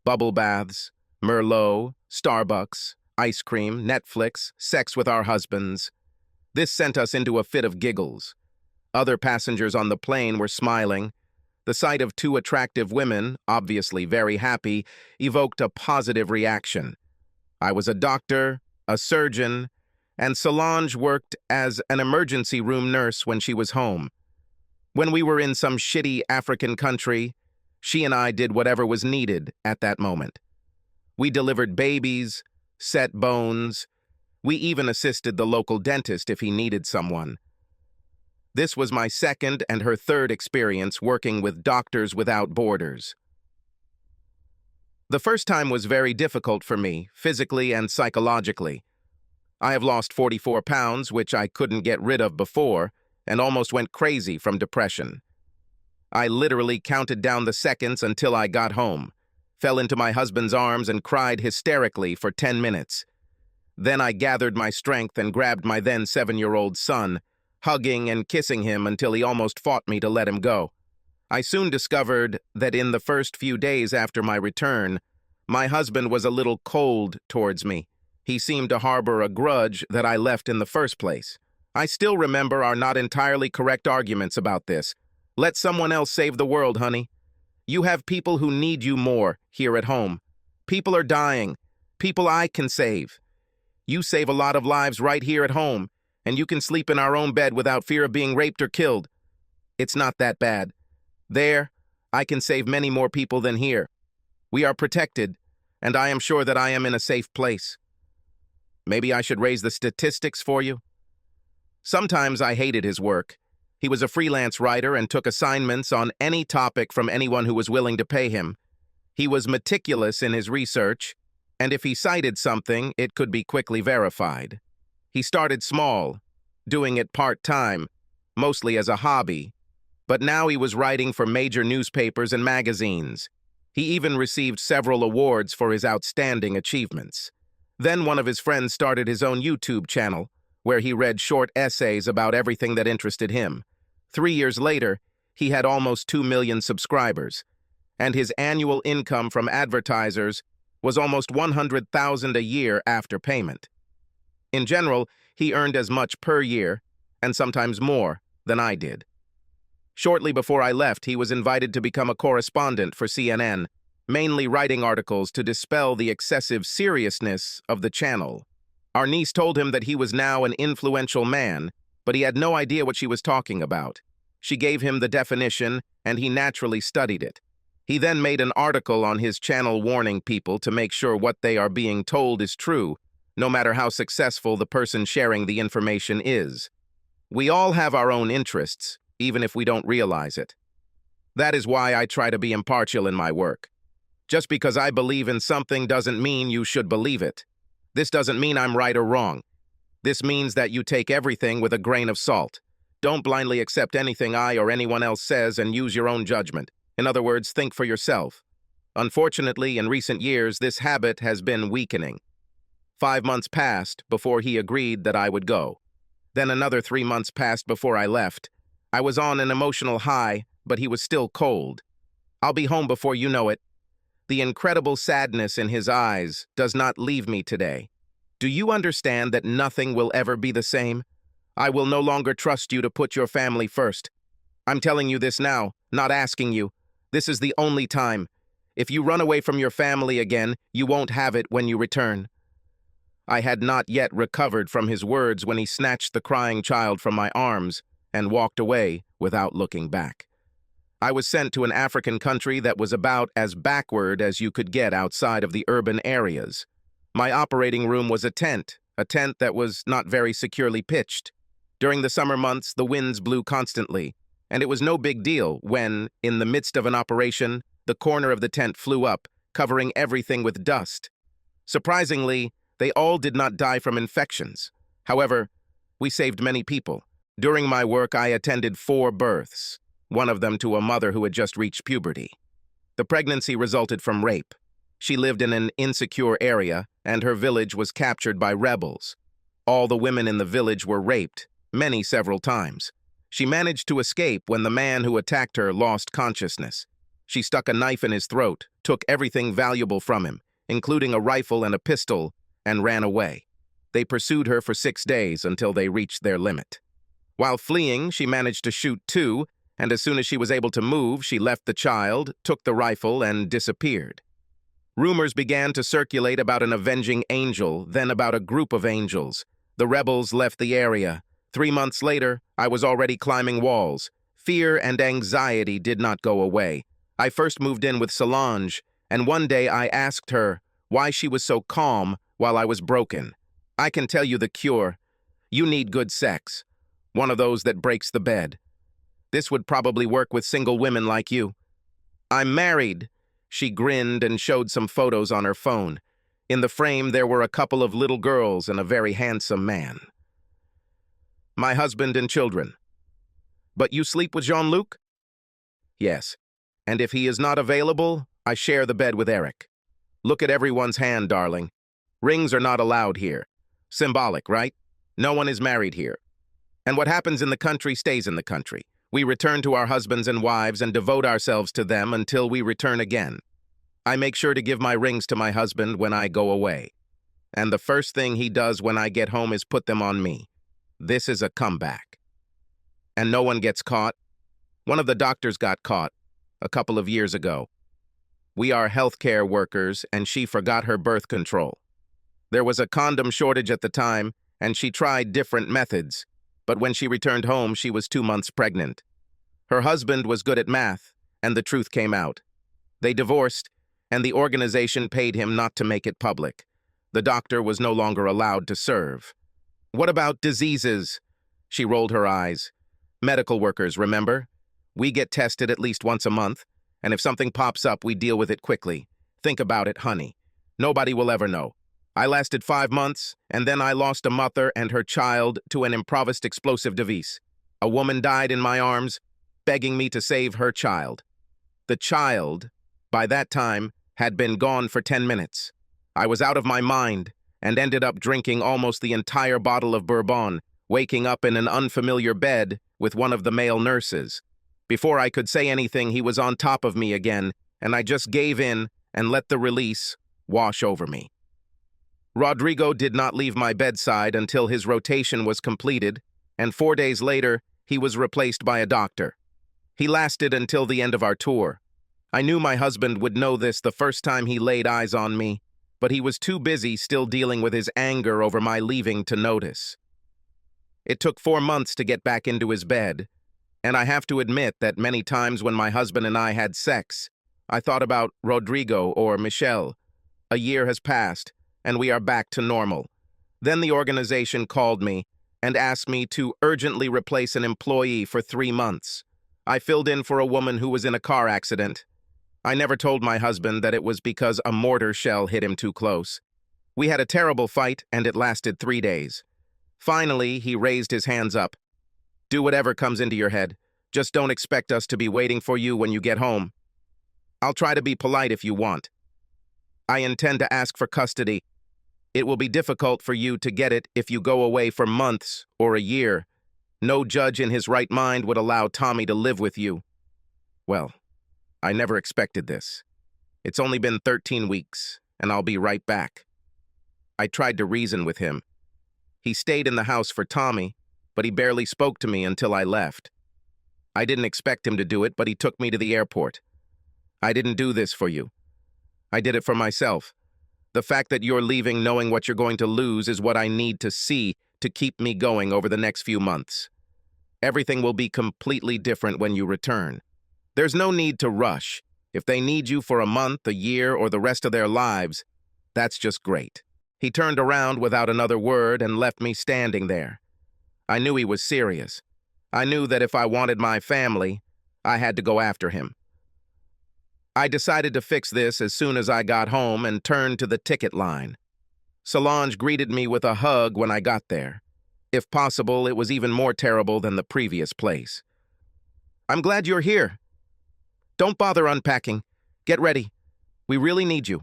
Bubble baths, Merlot, Starbucks, ice cream, Netflix, sex with our husbands. This sent us into a fit of giggles. Other passengers on the plane were smiling. The sight of two attractive women, obviously very happy, evoked a positive reaction. I was a doctor, a surgeon, and Solange worked as an emergency room nurse when she was home. When we were in some shitty African country, she and I did whatever was needed at that moment. We delivered babies, set bones. We even assisted the local dentist if he needed someone. This was my second and her third experience working with Doctors Without Borders. The first time was very difficult for me, physically and psychologically. I have lost 44 pounds, which I couldn't get rid of before, and almost went crazy from depression. I literally counted down the seconds until I got home, fell into my husband's arms and cried hysterically for 10 minutes. Then I gathered my strength and grabbed my then 7-year-old son, hugging and kissing him until he almost fought me to let him go. I soon discovered that in the first few days after my return, my husband was a little cold towards me. He seemed to harbor a grudge that I left in the first place. I still remember our not entirely correct arguments about this. Let someone else save the world, honey. You have people who need you more here at home. People are dying. People I can save. You save a lot of lives right here at home, and you can sleep in our own bed without fear of being raped or killed. It's not that bad. There, I can save many more people than here. We are protected, and I am sure that I am in a safe place. Maybe I should raise the statistics for you. Sometimes I hated his work. He was a freelance writer and took assignments on any topic from anyone who was willing to pay him. He was meticulous in his research, and if he cited something, it could be quickly verified. He started small, doing it part-time, mostly as a hobby, but now he was writing for major newspapers and magazines. He even received several awards for his outstanding achievements. Then one of his friends started his own YouTube channel, where he read short essays about everything that interested him. 3 years later, he had almost 2 million subscribers, and his annual income from advertisers was almost $100,000 a year after payment. In general, he earned as much per year, and sometimes more, than I did. Shortly before I left, he was invited to become a correspondent for CNN, mainly writing articles to dispel the excessive seriousness of the channel. Our niece told him that he was now an influential man, but he had no idea what she was talking about. She gave him the definition, and he naturally studied it. He then made an article on his channel warning people to make sure what they are being told is true, no matter how successful the person sharing the information is. We all have our own interests, even if we don't realize it. That is why I try to be impartial in my work. Just because I believe in something doesn't mean you should believe it. This doesn't mean I'm right or wrong. This means that you take everything with a grain of salt. Don't blindly accept anything I or anyone else says and use your own judgment. In other words, think for yourself. Unfortunately, in recent years, this habit has been weakening. 5 months passed before he agreed that I would go. Then another 3 months passed before I left. I was on an emotional high, but he was still cold. I'll be home before you know it. The incredible sadness in his eyes does not leave me today. Do you understand that nothing will ever be the same? I will no longer trust you to put your family first. I'm telling you this now, not asking you. This is the only time. If you run away from your family again, you won't have it when you return. I had not yet recovered from his words when he snatched the crying child from my arms and walked away without looking back. I was sent to an African country that was about as backward as you could get outside of the urban areas. My operating room was a tent that was not very securely pitched. During the summer months, the winds blew constantly, and it was no big deal when, in the midst of an operation, the corner of the tent flew up, covering everything with dust. Surprisingly, they all did not die from infections. However, we saved many people. During my work, I attended 4 births. One of them to a mother who had just reached puberty. The pregnancy resulted from rape. She lived in an insecure area, and her village was captured by rebels. All the women in the village were raped, many several times. She managed to escape when the man who attacked her lost consciousness. She stuck a knife in his throat, took everything valuable from him, including a rifle and a pistol, and ran away. They pursued her for 6 days until they reached their limit. While fleeing, she managed to shoot 2, and as soon as she was able to move, she left the child, took the rifle, and disappeared. Rumors began to circulate about an avenging angel, then about a group of angels. The rebels left the area. 3 months later, I was already climbing walls. Fear and anxiety did not go away. I first moved in with Solange, and one day I asked her why she was so calm while I was broken. I can tell you the cure. You need good sex. One of those that breaks the bed. This would probably work with single women like you. I'm married. She grinned and showed some photos on her phone. In the frame, there were a couple of little girls and a very handsome man. My husband and children. But you sleep with Jean-Luc? Yes. And if he is not available, I share the bed with Eric. Look at everyone's hand, darling. Rings are not allowed here. Symbolic, right? No one is married here. And what happens in the country stays in the country. We return to our husbands and wives and devote ourselves to them until we return again. I make sure to give my rings to my husband when I go away. And the first thing he does when I get home is put them on me. This is a comeback. And no one gets caught. One of the doctors got caught a couple of years ago. We are healthcare workers, and she forgot her birth control. There was a condom shortage at the time, and she tried different methods. But when she returned home, she was 2 months pregnant. Her husband was good at math, and the truth came out. They divorced, and the organization paid him not to make it public. The doctor was no longer allowed to serve. What about diseases? She rolled her eyes. Medical workers, remember? We get tested at least once a month, and if something pops up, we deal with it quickly. Think about it, honey. Nobody will ever know. I lasted 5 months, and then I lost a mother and her child to an improvised explosive device. A woman died in my arms, begging me to save her child. The child, by that time, had been gone for 10 minutes. I was out of my mind and ended up drinking almost the entire bottle of bourbon, waking up in an unfamiliar bed with one of the male nurses. Before I could say anything, he was on top of me again, and I just gave in and let the release wash over me. Rodrigo did not leave my bedside until his rotation was completed, and 4 days later, he was replaced by a doctor. He lasted until the end of our tour. I knew my husband would know this the first time he laid eyes on me, but he was too busy still dealing with his anger over my leaving to notice. It took 4 months to get back into his bed, and I have to admit that many times when my husband and I had sex, I thought about Rodrigo or Michelle. A year has passed, and we are back to normal. Then the organization called me and asked me to urgently replace an employee for 3 months. I filled in for a woman who was in a car accident. I never told my husband that it was because a mortar shell hit him too close. We had a terrible fight, and it lasted 3 days. Finally, he raised his hands up. Do whatever comes into your head. Just don't expect us to be waiting for you when you get home. I'll try to be polite if you want. I intend to ask for custody. It will be difficult for you to get it if you go away for months or a year. No judge in his right mind would allow Tommy to live with you. Well, I never expected this. It's only been 13 weeks, and I'll be right back. I tried to reason with him. He stayed in the house for Tommy, but he barely spoke to me until I left. I didn't expect him to do it, but he took me to the airport. I didn't do this for you. I did it for myself. The fact that you're leaving knowing what you're going to lose is what I need to see to keep me going over the next few months. Everything will be completely different when you return. There's no need to rush. If they need you for a month, a year, or the rest of their lives, that's just great. He turned around without another word and left me standing there. I knew he was serious. I knew that if I wanted my family, I had to go after him. I decided to fix this as soon as I got home and turned to the ticket line. Solange greeted me with a hug when I got there. If possible, it was even more terrible than the previous place. I'm glad you're here. Don't bother unpacking. Get ready. We really need you.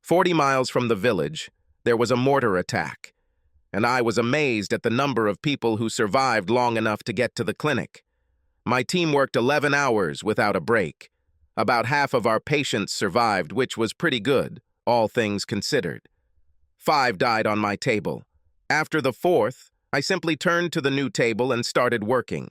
40 miles from the village, there was a mortar attack, and I was amazed at the number of people who survived long enough to get to the clinic. My team worked 11 hours without a break. About half of our patients survived, which was pretty good, all things considered. 5 died on my table. After the 4th, I simply turned to the new table and started working.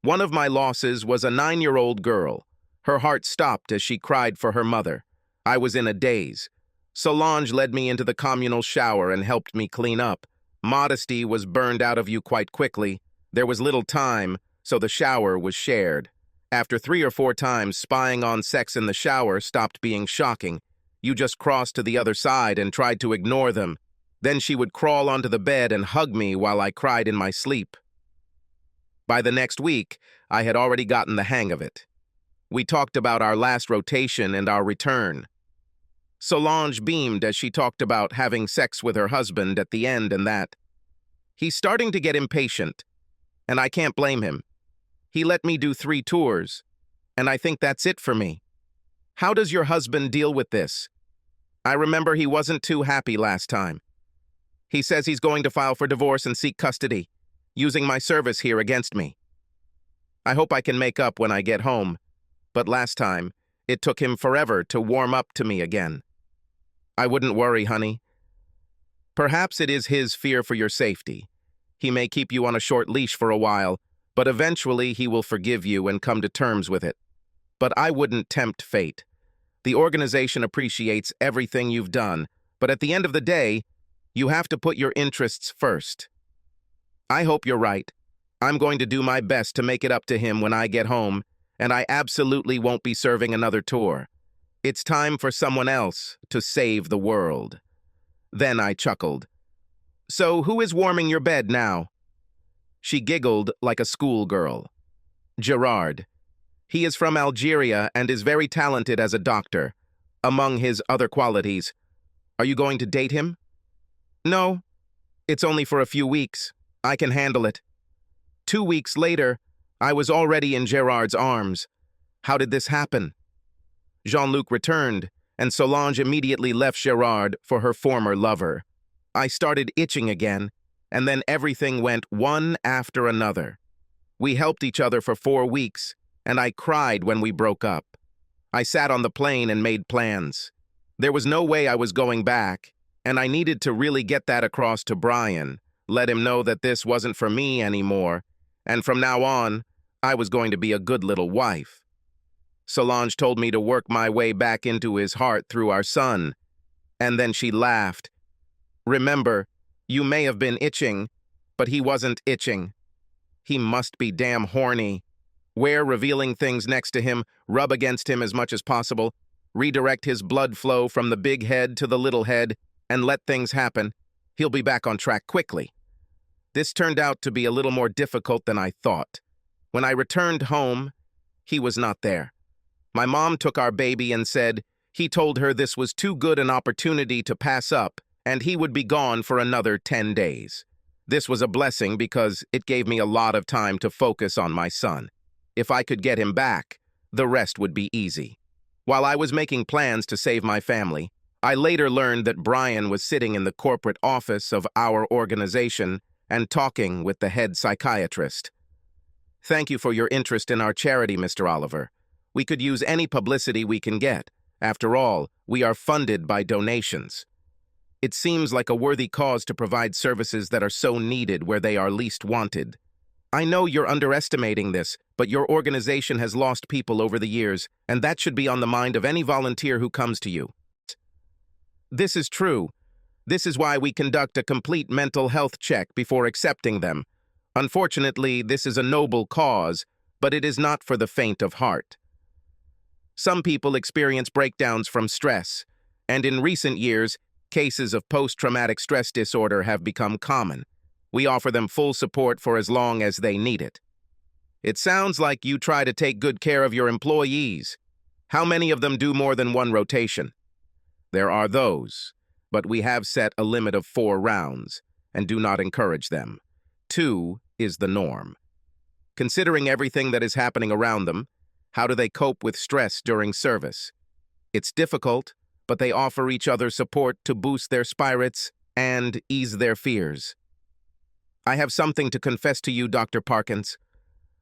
One of my losses was a 9-year-old girl. Her heart stopped as she cried for her mother. I was in a daze. Solange led me into the communal shower and helped me clean up. Modesty was burned out of you quite quickly. There was little time, so the shower was shared. After 3 or 4 times, spying on sex in the shower stopped being shocking. You just crossed to the other side and tried to ignore them. Then she would crawl onto the bed and hug me while I cried in my sleep. By the next week, I had already gotten the hang of it. We talked about our last rotation and our return. Solange beamed as she talked about having sex with her husband at the end and that. He's starting to get impatient, and I can't blame him. He let me do 3 tours, and I think that's it for me. How does your husband deal with this? I remember he wasn't too happy last time. He says he's going to file for divorce and seek custody, using my service here against me. I hope I can make up when I get home, but last time, it took him forever to warm up to me again. I wouldn't worry, honey. Perhaps it is his fear for your safety. He may keep you on a short leash for a while, but eventually he will forgive you and come to terms with it. But I wouldn't tempt fate. The organization appreciates everything you've done, but at the end of the day, you have to put your interests first. I hope you're right. I'm going to do my best to make it up to him when I get home, and I absolutely won't be serving another tour. It's time for someone else to save the world. Then I chuckled. So who is warming your bed now? She giggled like a schoolgirl. Gerard. He is from Algeria and is very talented as a doctor, among his other qualities. Are you going to date him? No. It's only for a few weeks. I can handle it. 2 weeks later, I was already in Gerard's arms. How did this happen? Jean-Luc returned, and Solange immediately left Gerard for her former lover. I started itching again, and then everything went one after another. We helped each other for 4 weeks, and I cried when we broke up. I sat on the plane and made plans. There was no way I was going back, and I needed to really get that across to Brian, let him know that this wasn't for me anymore, and from now on, I was going to be a good little wife. Solange told me to work my way back into his heart through our son, and then she laughed. Remember, you may have been itching, but he wasn't itching. He must be damn horny. Wear revealing things next to him, rub against him as much as possible, redirect his blood flow from the big head to the little head, and let things happen. He'll be back on track quickly. This turned out to be a little more difficult than I thought. When I returned home, he was not there. My mom took our baby and said he told her this was too good an opportunity to pass up, and he would be gone for another 10 days. This was a blessing because it gave me a lot of time to focus on my son. If I could get him back, the rest would be easy. While I was making plans to save my family, I later learned that Brian was sitting in the corporate office of our organization and talking with the head psychiatrist. Thank you for your interest in our charity, Mr. Oliver. We could use any publicity we can get. After all, we are funded by donations. It seems like a worthy cause to provide services that are so needed where they are least wanted. I know you're underestimating this, but your organization has lost people over the years, and that should be on the mind of any volunteer who comes to you. This is true. This is why we conduct a complete mental health check before accepting them. Unfortunately, this is a noble cause, but it is not for the faint of heart. Some people experience breakdowns from stress, and in recent years, cases of post-traumatic stress disorder have become common. We offer them full support for as long as they need it. It sounds like you try to take good care of your employees. How many of them do more than one rotation? There are those, but we have set a limit of 4 rounds and do not encourage them. 2 is the norm. Considering everything that is happening around them, how do they cope with stress during service? It's difficult, but they offer each other support to boost their spirits and ease their fears. I have something to confess to you, Dr. Parkins.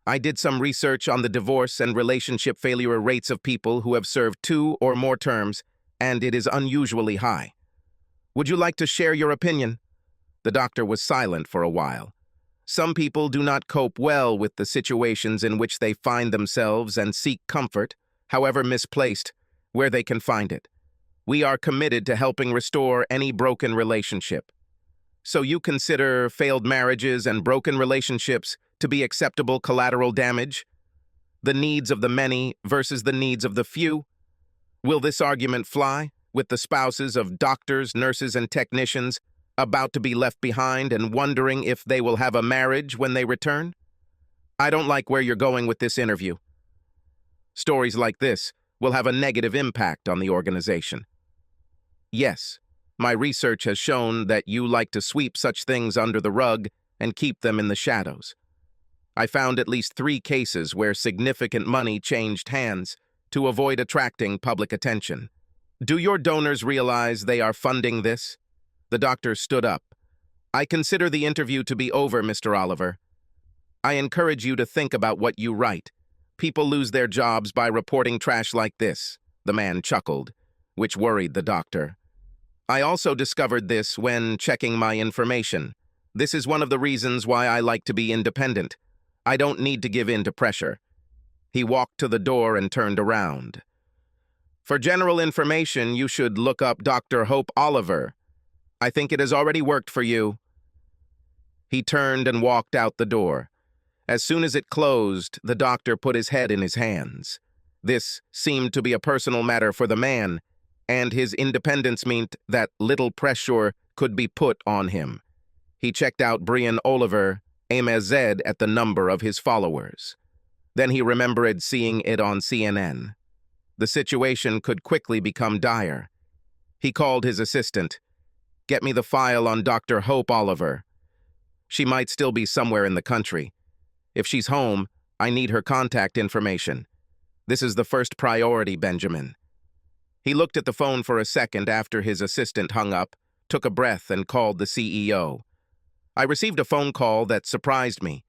I did some research on the divorce and relationship failure rates of people who have served 2 or more terms, and it is unusually high. Would you like to share your opinion? The doctor was silent for a while. Some people do not cope well with the situations in which they find themselves and seek comfort, however misplaced, where they can find it. We are committed to helping restore any broken relationship. So you consider failed marriages and broken relationships to be acceptable collateral damage? The needs of the many versus the needs of the few? Will this argument fly with the spouses of doctors, nurses, and technicians about to be left behind and wondering if they will have a marriage when they return? I don't like where you're going with this interview. Stories like this will have a negative impact on the organization. Yes, my research has shown that you like to sweep such things under the rug and keep them in the shadows. I found at least 3 cases where significant money changed hands to avoid attracting public attention. Do your donors realize they are funding this? The doctor stood up. I consider the interview to be over, Mr. Oliver. I encourage you to think about what you write. People lose their jobs by reporting trash like this, the man chuckled, which worried the doctor. I also discovered this when checking my information. This is one of the reasons why I like to be independent. I don't need to give in to pressure. He walked to the door and turned around. For general information, you should look up Dr. Hope Oliver. I think it has already worked for you. He turned and walked out the door. As soon as it closed, the doctor put his head in his hands. This seemed to be a personal matter for the man, and his independence meant that little pressure could be put on him. He checked out Brian Oliver, Immerse at the number of his followers. Then he remembered seeing it on CNN. The situation could quickly become dire. He called his assistant. Get me the file on Dr. Hope Oliver. She might still be somewhere in the country. If she's home, I need her contact information. This is the first priority, Benjamin. He looked at the phone for a second after his assistant hung up, took a breath, and called the CEO. I received a phone call that surprised me.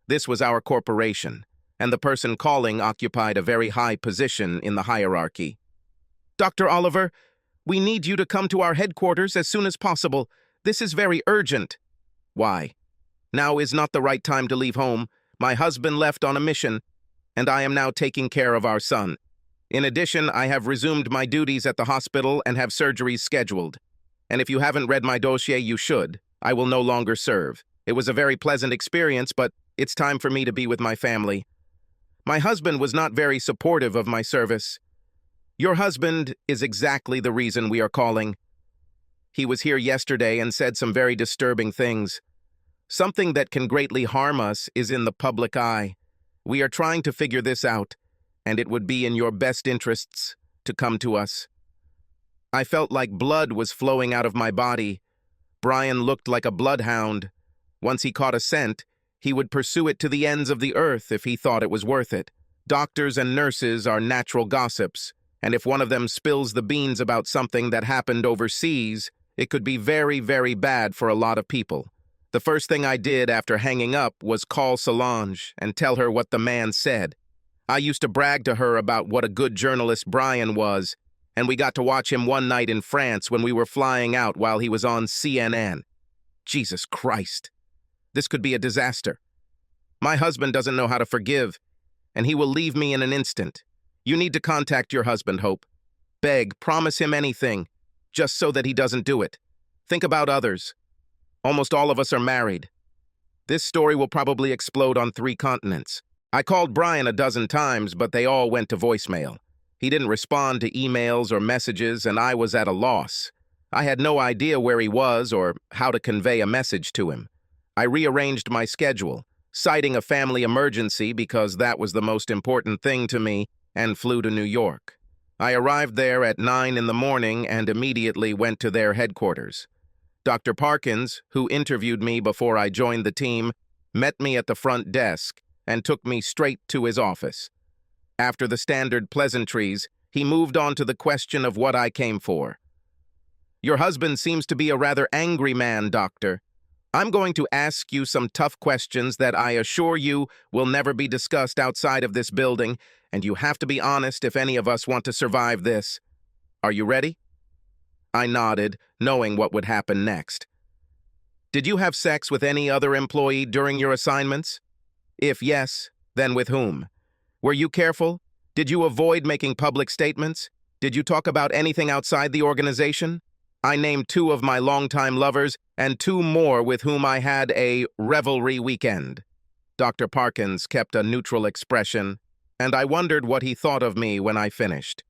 This was our corporation, and the person calling occupied a very high position in the hierarchy. Dr. Oliver, we need you to come to our headquarters as soon as possible. This is very urgent. Why? Now is not the right time to leave home. My husband left on a mission, and I am now taking care of our son. In addition, I have resumed my duties at the hospital and have surgeries scheduled. And if you haven't read my dossier, you should. I will no longer serve. It was a very pleasant experience, but it's time for me to be with my family. My husband was not very supportive of my service. Your husband is exactly the reason we are calling. He was here yesterday and said some very disturbing things. Something that can greatly harm us is in the public eye. We are trying to figure this out, and it would be in your best interests to come to us. I felt like blood was flowing out of my body. Brian looked like a bloodhound. Once he caught a scent, he would pursue it to the ends of the earth if he thought it was worth it. Doctors and nurses are natural gossips, and if one of them spills the beans about something that happened overseas, it could be very, very bad for a lot of people. The first thing I did after hanging up was call Solange and tell her what the man said. I used to brag to her about what a good journalist Brian was, and we got to watch him one night in France when we were flying out while he was on CNN. Jesus Christ. This could be a disaster. My husband doesn't know how to forgive, and he will leave me in an instant. You need to contact your husband, Hope. Beg, promise him anything, just so that he doesn't do it. Think about others. Almost all of us are married. This story will probably explode on 3 continents. I called Brian a dozen times, but they all went to voicemail. He didn't respond to emails or messages, and I was at a loss. I had no idea where he was or how to convey a message to him. I rearranged my schedule, citing a family emergency because that was the most important thing to me, and flew to New York. I arrived there at 9 in the morning and immediately went to their headquarters. Dr. Parkins, who interviewed me before I joined the team, met me at the front desk and took me straight to his office. After the standard pleasantries, he moved on to the question of what I came for. Your husband seems to be a rather angry man, doctor. I'm going to ask you some tough questions that I assure you will never be discussed outside of this building, and you have to be honest if any of us want to survive this. Are you ready? I nodded, knowing what would happen next. Did you have sex with any other employee during your assignments? If yes, then with whom? Were you careful? Did you avoid making public statements? Did you talk about anything outside the organization? I named 2 of my longtime lovers and 2 more with whom I had a revelry weekend. Dr. Parkins kept a neutral expression, and I wondered what he thought of me when I finished.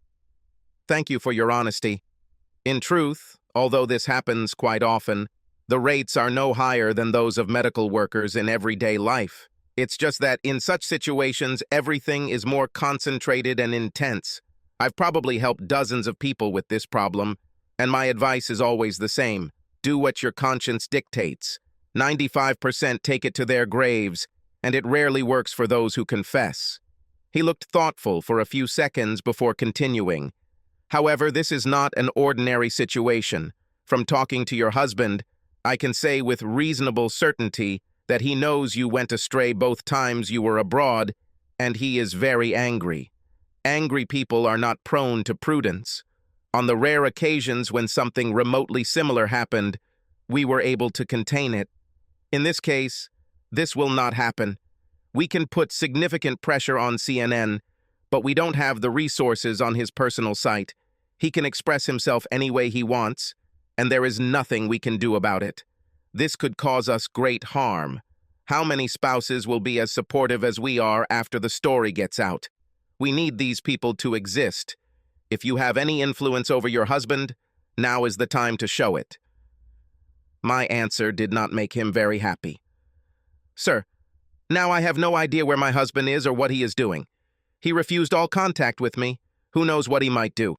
Thank you for your honesty. In truth, although this happens quite often, the rates are no higher than those of medical workers in everyday life. It's just that in such situations, everything is more concentrated and intense. I've probably helped dozens of people with this problem, and my advice is always the same. Do what your conscience dictates. 95% take it to their graves, and it rarely works for those who confess. He looked thoughtful for a few seconds before continuing. However, this is not an ordinary situation. From talking to your husband, I can say with reasonable certainty that he knows you went astray both times you were abroad, and he is very angry. Angry people are not prone to prudence. On the rare occasions when something remotely similar happened, we were able to contain it. In this case, this will not happen. We can put significant pressure on CNN, but we don't have the resources on his personal site. He can express himself any way he wants, and there is nothing we can do about it. This could cause us great harm. How many spouses will be as supportive as we are after the story gets out? We need these people to exist. If you have any influence over your husband, now is the time to show it. My answer did not make him very happy. Sir, now I have no idea where my husband is or what he is doing. He refused all contact with me. Who knows what he might do?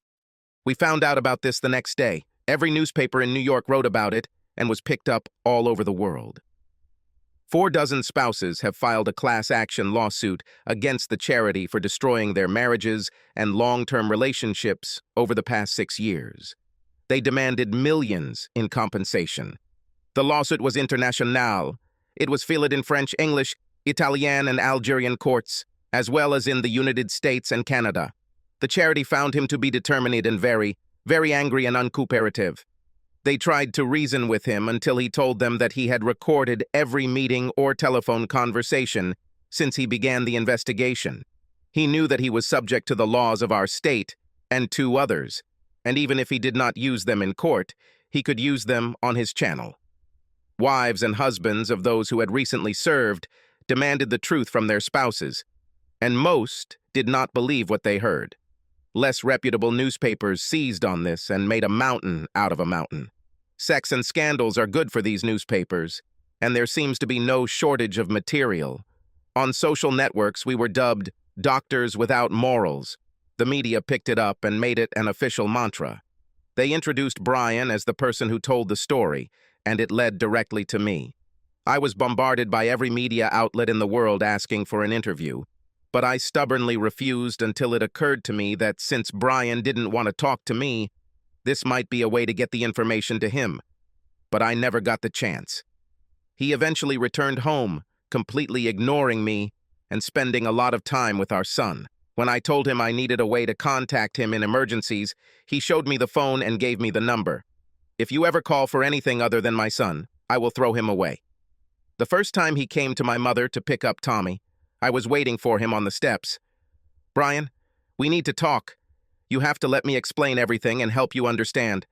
We found out about this the next day. Every newspaper in New York wrote about it and was picked up all over the world. 4 dozen spouses have filed a class action lawsuit against the charity for destroying their marriages and long-term relationships over the past 6 years. They demanded millions in compensation. The lawsuit was international. It was filed in French, English, Italian, and Algerian courts, as well as in the United States and Canada. The charity found him to be determined and very, very angry and uncooperative. They tried to reason with him until he told them that he had recorded every meeting or telephone conversation since he began the investigation. He knew that he was subject to the laws of our state and 2 others, and even if he did not use them in court, he could use them on his channel. Wives and husbands of those who had recently served demanded the truth from their spouses, and most did not believe what they heard. Less reputable newspapers seized on this and made a mountain out of a mountain. Sex and scandals are good for these newspapers, and there seems to be no shortage of material. On social networks, we were dubbed doctors without morals. The media picked it up and made it an official mantra. They introduced Brian as the person who told the story, and it led directly to me. I was bombarded by every media outlet in the world asking for an interview, but I stubbornly refused until it occurred to me that since Brian didn't want to talk to me, this might be a way to get the information to him. But I never got the chance. He eventually returned home, completely ignoring me and spending a lot of time with our son. When I told him I needed a way to contact him in emergencies, he showed me the phone and gave me the number. If you ever call for anything other than my son, I will throw him away. The first time he came to my mother to pick up Tommy, I was waiting for him on the steps. Brian, we need to talk. You have to let me explain everything and help you understand.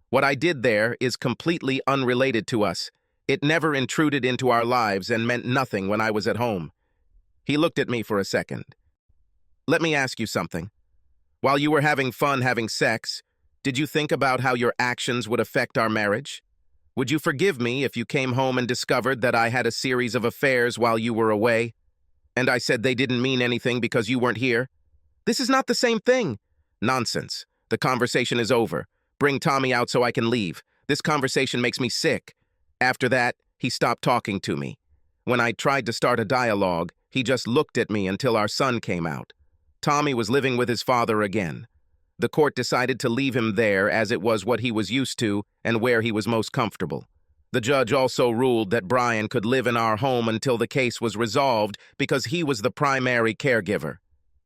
What I did there is completely unrelated to us. It never intruded into our lives and meant nothing when I was at home. He looked at me for a second. Let me ask you something. While you were having fun having sex, did you think about how your actions would affect our marriage? Would you forgive me if you came home and discovered that I had a series of affairs while you were away? And I said they didn't mean anything because you weren't here? This is not the same thing. Nonsense. The conversation is over. Bring Tommy out so I can leave. This conversation makes me sick. After that, he stopped talking to me. When I tried to start a dialogue, he just looked at me until our son came out. Tommy was living with his father again. The court decided to leave him there as it was what he was used to and where he was most comfortable. The judge also ruled that Brian could live in our home until the case was resolved because he was the primary caregiver.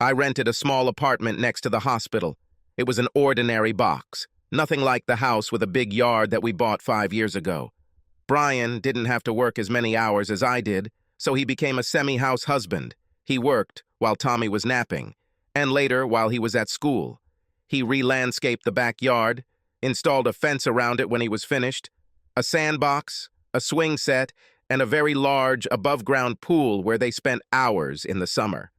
I rented a small apartment next to the hospital. It was an ordinary box, nothing like the house with a big yard that we bought 5 years ago. Brian didn't have to work as many hours as I did, so he became a semi-house husband. He worked while Tommy was napping, and later while he was at school. He re-landscaped the backyard, installed a fence around it when he was finished, a sandbox, a swing set, and a very large above-ground pool where they spent hours in the summer.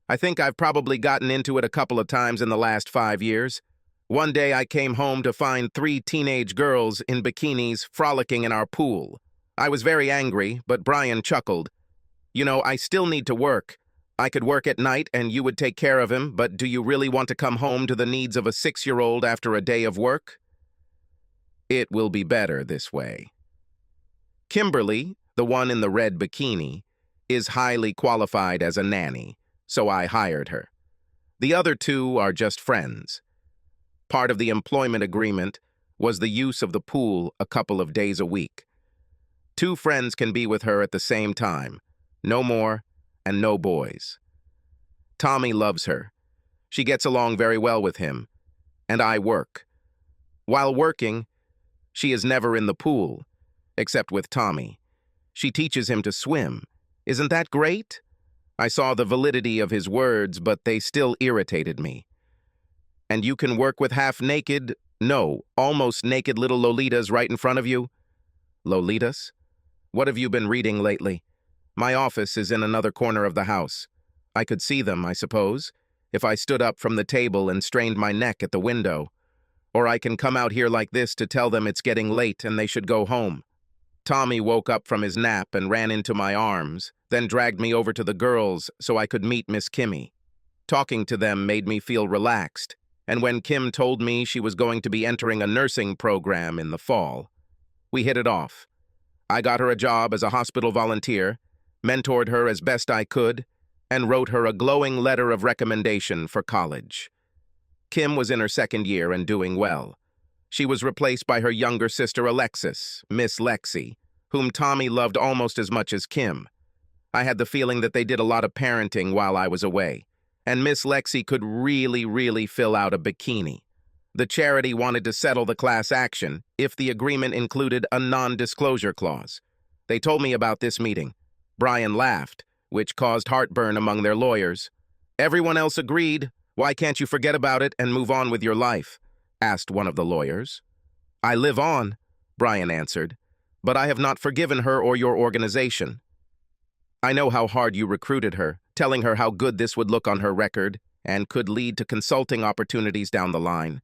I think I've probably gotten into it a couple of times in the last 5 years. One day I came home to find 3 teenage girls in bikinis frolicking in our pool. I was very angry, but Brian chuckled. "You know, I still need to work. I could work at night and you would take care of him, but do you really want to come home to the needs of a 6-year-old after a day of work? It will be better this way." Kimberly, the one in the red bikini, is highly qualified as a nanny, so I hired her. The other 2 are just friends. Part of the employment agreement was the use of the pool a couple of days a week. 2 friends can be with her at the same time, no more and no boys. Tommy loves her. She gets along very well with him, and I work. While working, she is never in the pool, except with Tommy. She teaches him to swim. Isn't that great? I saw the validity of his words, but they still irritated me. "And you can work with half-naked, no, almost naked little Lolitas right in front of you?" Lolitas? What have you been reading lately? My office is in another corner of the house. I could see them, I suppose, if I stood up from the table and strained my neck at the window. Or I can come out here like this to tell them it's getting late and they should go home. Tommy woke up from his nap and ran into my arms, then dragged me over to the girls so I could meet Miss Kimmy. Talking to them made me feel relaxed, and when Kim told me she was going to be entering a nursing program in the fall, we hit it off. I got her a job as a hospital volunteer, mentored her as best I could, and wrote her a glowing letter of recommendation for college. Kim was in her 2nd year and doing well. She was replaced by her younger sister Alexis, Miss Lexi, whom Tommy loved almost as much as Kim. I had the feeling that they did a lot of parenting while I was away, and Miss Lexi could really fill out a bikini. The charity wanted to settle the class action if the agreement included a non-disclosure clause. They told me about this meeting. Brian laughed, which caused heartburn among their lawyers. "Everyone else agreed. Why can't you forget about it and move on with your life?" asked one of the lawyers. "I live on," Brian answered, "but I have not forgiven her or your organization. I know how hard you recruited her, telling her how good this would look on her record and could lead to consulting opportunities down the line.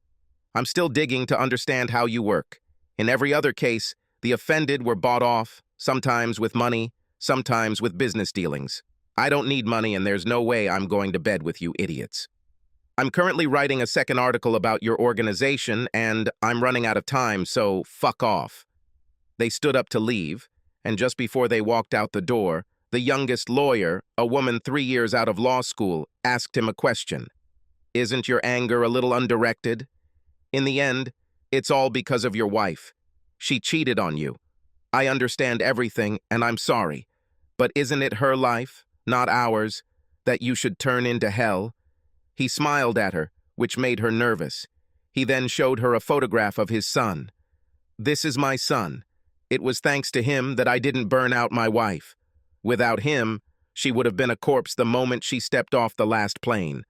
I'm still digging to understand how you work. In every other case, the offended were bought off, sometimes with money, sometimes with business dealings. I don't need money and there's no way I'm going to bed with you idiots. I'm currently writing a 2nd article about your organization and I'm running out of time, so fuck off." They stood up to leave, and just before they walked out the door, the youngest lawyer, a woman 3 years out of law school, asked him a question. "Isn't your anger a little undirected? In the end, it's all because of your wife. She cheated on you. I understand everything, and I'm sorry. But isn't it her life, not ours, that you should turn into hell?" He smiled at her, which made her nervous. He then showed her a photograph of his son. "This is my son. It was thanks to him that I didn't burn out my wife. Without him, she would have been a corpse the moment she stepped off the last plane.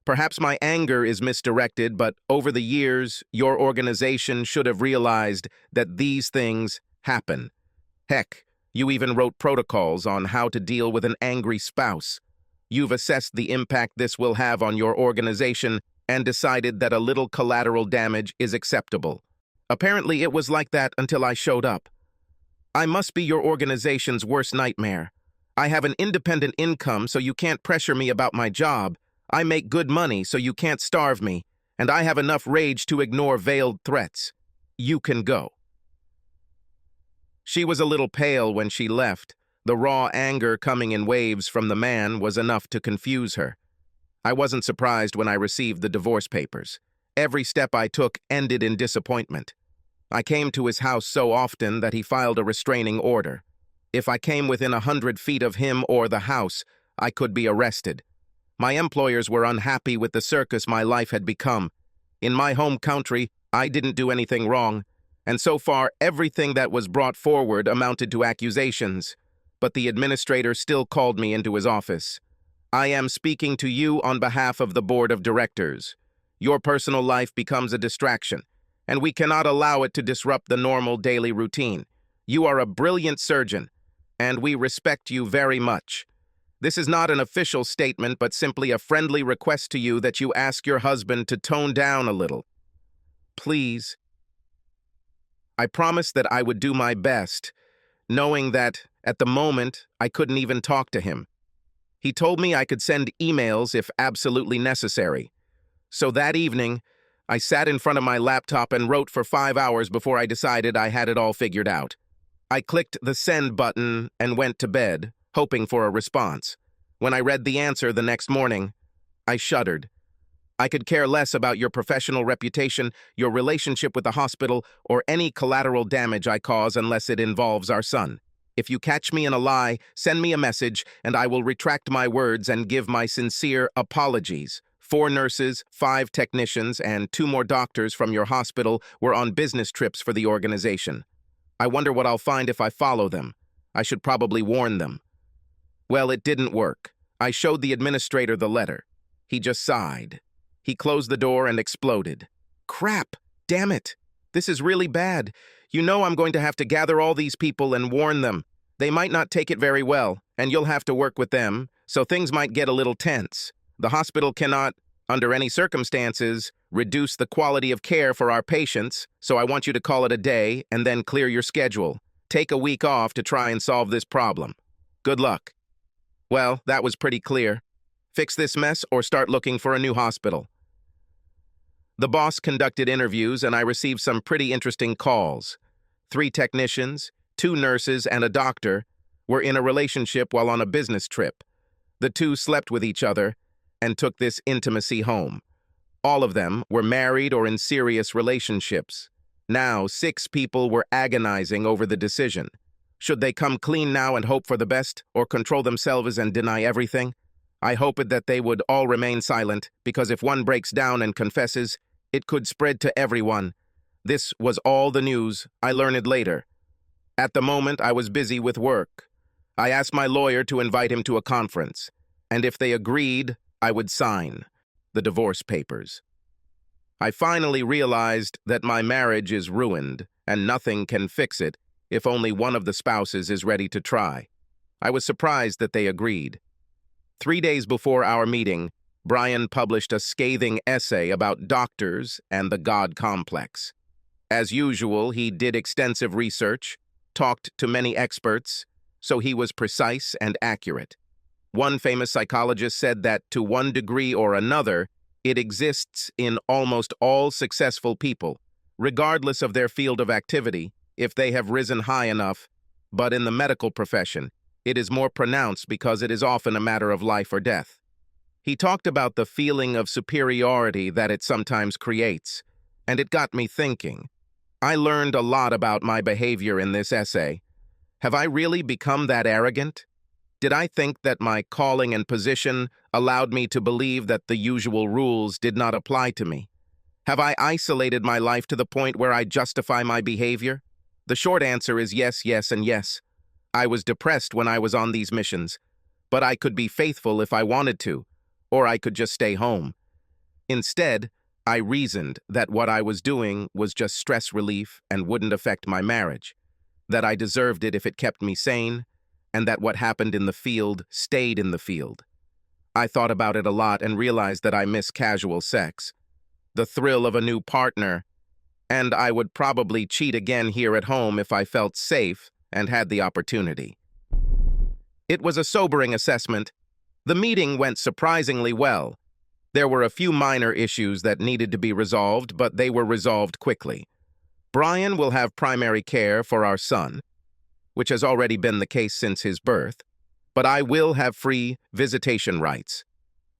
Perhaps my anger is misdirected, but over the years, your organization should have realized that these things happen. Heck, you even wrote protocols on how to deal with an angry spouse. You've assessed the impact this will have on your organization and decided that a little collateral damage is acceptable. Apparently, it was like that until I showed up. I must be your organization's worst nightmare. I have an independent income, so you can't pressure me about my job. I make good money, so you can't starve me. And I have enough rage to ignore veiled threats. You can go." She was a little pale when she left. The raw anger coming in waves from the man was enough to confuse her. I wasn't surprised when I received the divorce papers. Every step I took ended in disappointment. I came to his house so often that he filed a restraining order. If I came within 100 feet of him or the house, I could be arrested. My employers were unhappy with the circus my life had become. In my home country, I didn't do anything wrong, and so far everything that was brought forward amounted to accusations. But the administrator still called me into his office. I am speaking to you on behalf of the board of directors. Your personal life becomes a distraction, and we cannot allow it to disrupt the normal daily routine. You are a brilliant surgeon, and we respect you very much. This is not an official statement, but simply a friendly request to you that you ask your husband to tone down a little. Please. I promised that I would do my best, knowing that, at the moment, I couldn't even talk to him. He told me I could send emails if absolutely necessary. So that evening, I sat in front of my laptop and wrote for 5 hours before I decided I had it all figured out. I clicked the send button and went to bed, hoping for a response. When I read the answer the next morning, I shuddered. I could care less about your professional reputation, your relationship with the hospital, or any collateral damage I cause unless it involves our son. If you catch me in a lie, send me a message, and I will retract my words and give my sincere apologies. 4 nurses, 5 technicians, and 2 more doctors from your hospital were on business trips for the organization. I wonder what I'll find if I follow them. I should probably warn them. Well, it didn't work. I showed the administrator the letter. He just sighed. He closed the door and exploded. Crap! Damn it! This is really bad. You know I'm going to have to gather all these people and warn them. They might not take it very well, and you'll have to work with them, so things might get a little tense. The hospital cannot, under any circumstances, reduce the quality of care for our patients, so I want you to call it a day and then clear your schedule. Take a week off to try and solve this problem. Good luck. Well, that was pretty clear. Fix this mess or start looking for a new hospital. The boss conducted interviews, and I received some pretty interesting calls. 3 technicians, 2 nurses, and a doctor were in a relationship while on a business trip. The 2 slept with each other and took this intimacy home. All of them were married or in serious relationships. Now, 6 people were agonizing over the decision. Should they come clean now and hope for the best, or control themselves and deny everything? I hoped that they would all remain silent, because if one breaks down and confesses, it could spread to everyone. This was all the news. I learned later. At the moment, I was busy with work. I asked my lawyer to invite him to a conference, and if they agreed, I would sign the divorce papers. I finally realized that my marriage is ruined, and nothing can fix it if only one of the spouses is ready to try. I was surprised that they agreed. 3 days before our meeting, Brian published a scathing essay about doctors and the God complex. As usual, he did extensive research, talked to many experts, so he was precise and accurate. One famous psychologist said that, to one degree or another, it exists in almost all successful people, regardless of their field of activity, if they have risen high enough. But in the medical profession, it is more pronounced because it is often a matter of life or death. He talked about the feeling of superiority that it sometimes creates, and it got me thinking. I learned a lot about my behavior in this essay. Have I really become that arrogant? Did I think that my calling and position allowed me to believe that the usual rules did not apply to me? Have I isolated my life to the point where I justify my behavior? The short answer is yes, yes, and yes. I was depressed when I was on these missions, but I could be faithful if I wanted to, or I could just stay home. Instead, I reasoned that what I was doing was just stress relief and wouldn't affect my marriage, that I deserved it if it kept me sane, and that what happened in the field stayed in the field. I thought about it a lot and realized that I miss casual sex, the thrill of a new partner, and I would probably cheat again here at home if I felt safe and had the opportunity. It was a sobering assessment. The meeting went surprisingly well. There were a few minor issues that needed to be resolved, but they were resolved quickly. Brian will have primary care for our son, which has already been the case since his birth, but I will have free visitation rights.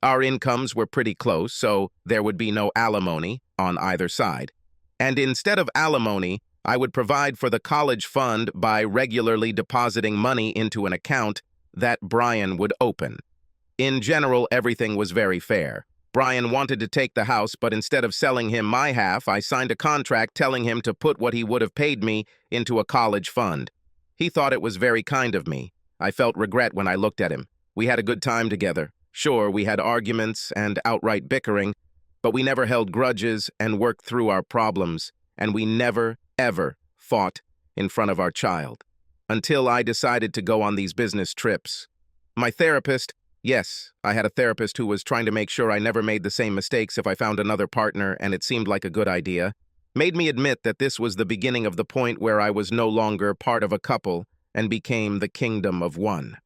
Our incomes were pretty close, so there would be no alimony on either side. And instead of alimony, I would provide for the college fund by regularly depositing money into an account that Brian would open. In general, everything was very fair. Brian wanted to take the house, but instead of selling him my half, I signed a contract telling him to put what he would have paid me into a college fund. He thought it was very kind of me. I felt regret when I looked at him. We had a good time together. Sure, we had arguments and outright bickering, but we never held grudges and worked through our problems, and we never, ever fought in front of our child. Until I decided to go on these business trips. My therapist, yes, I had a therapist who was trying to make sure I never made the same mistakes if I found another partner and it seemed like a good idea, made me admit that this was the beginning of the point where I was no longer part of a couple and became the kingdom of one.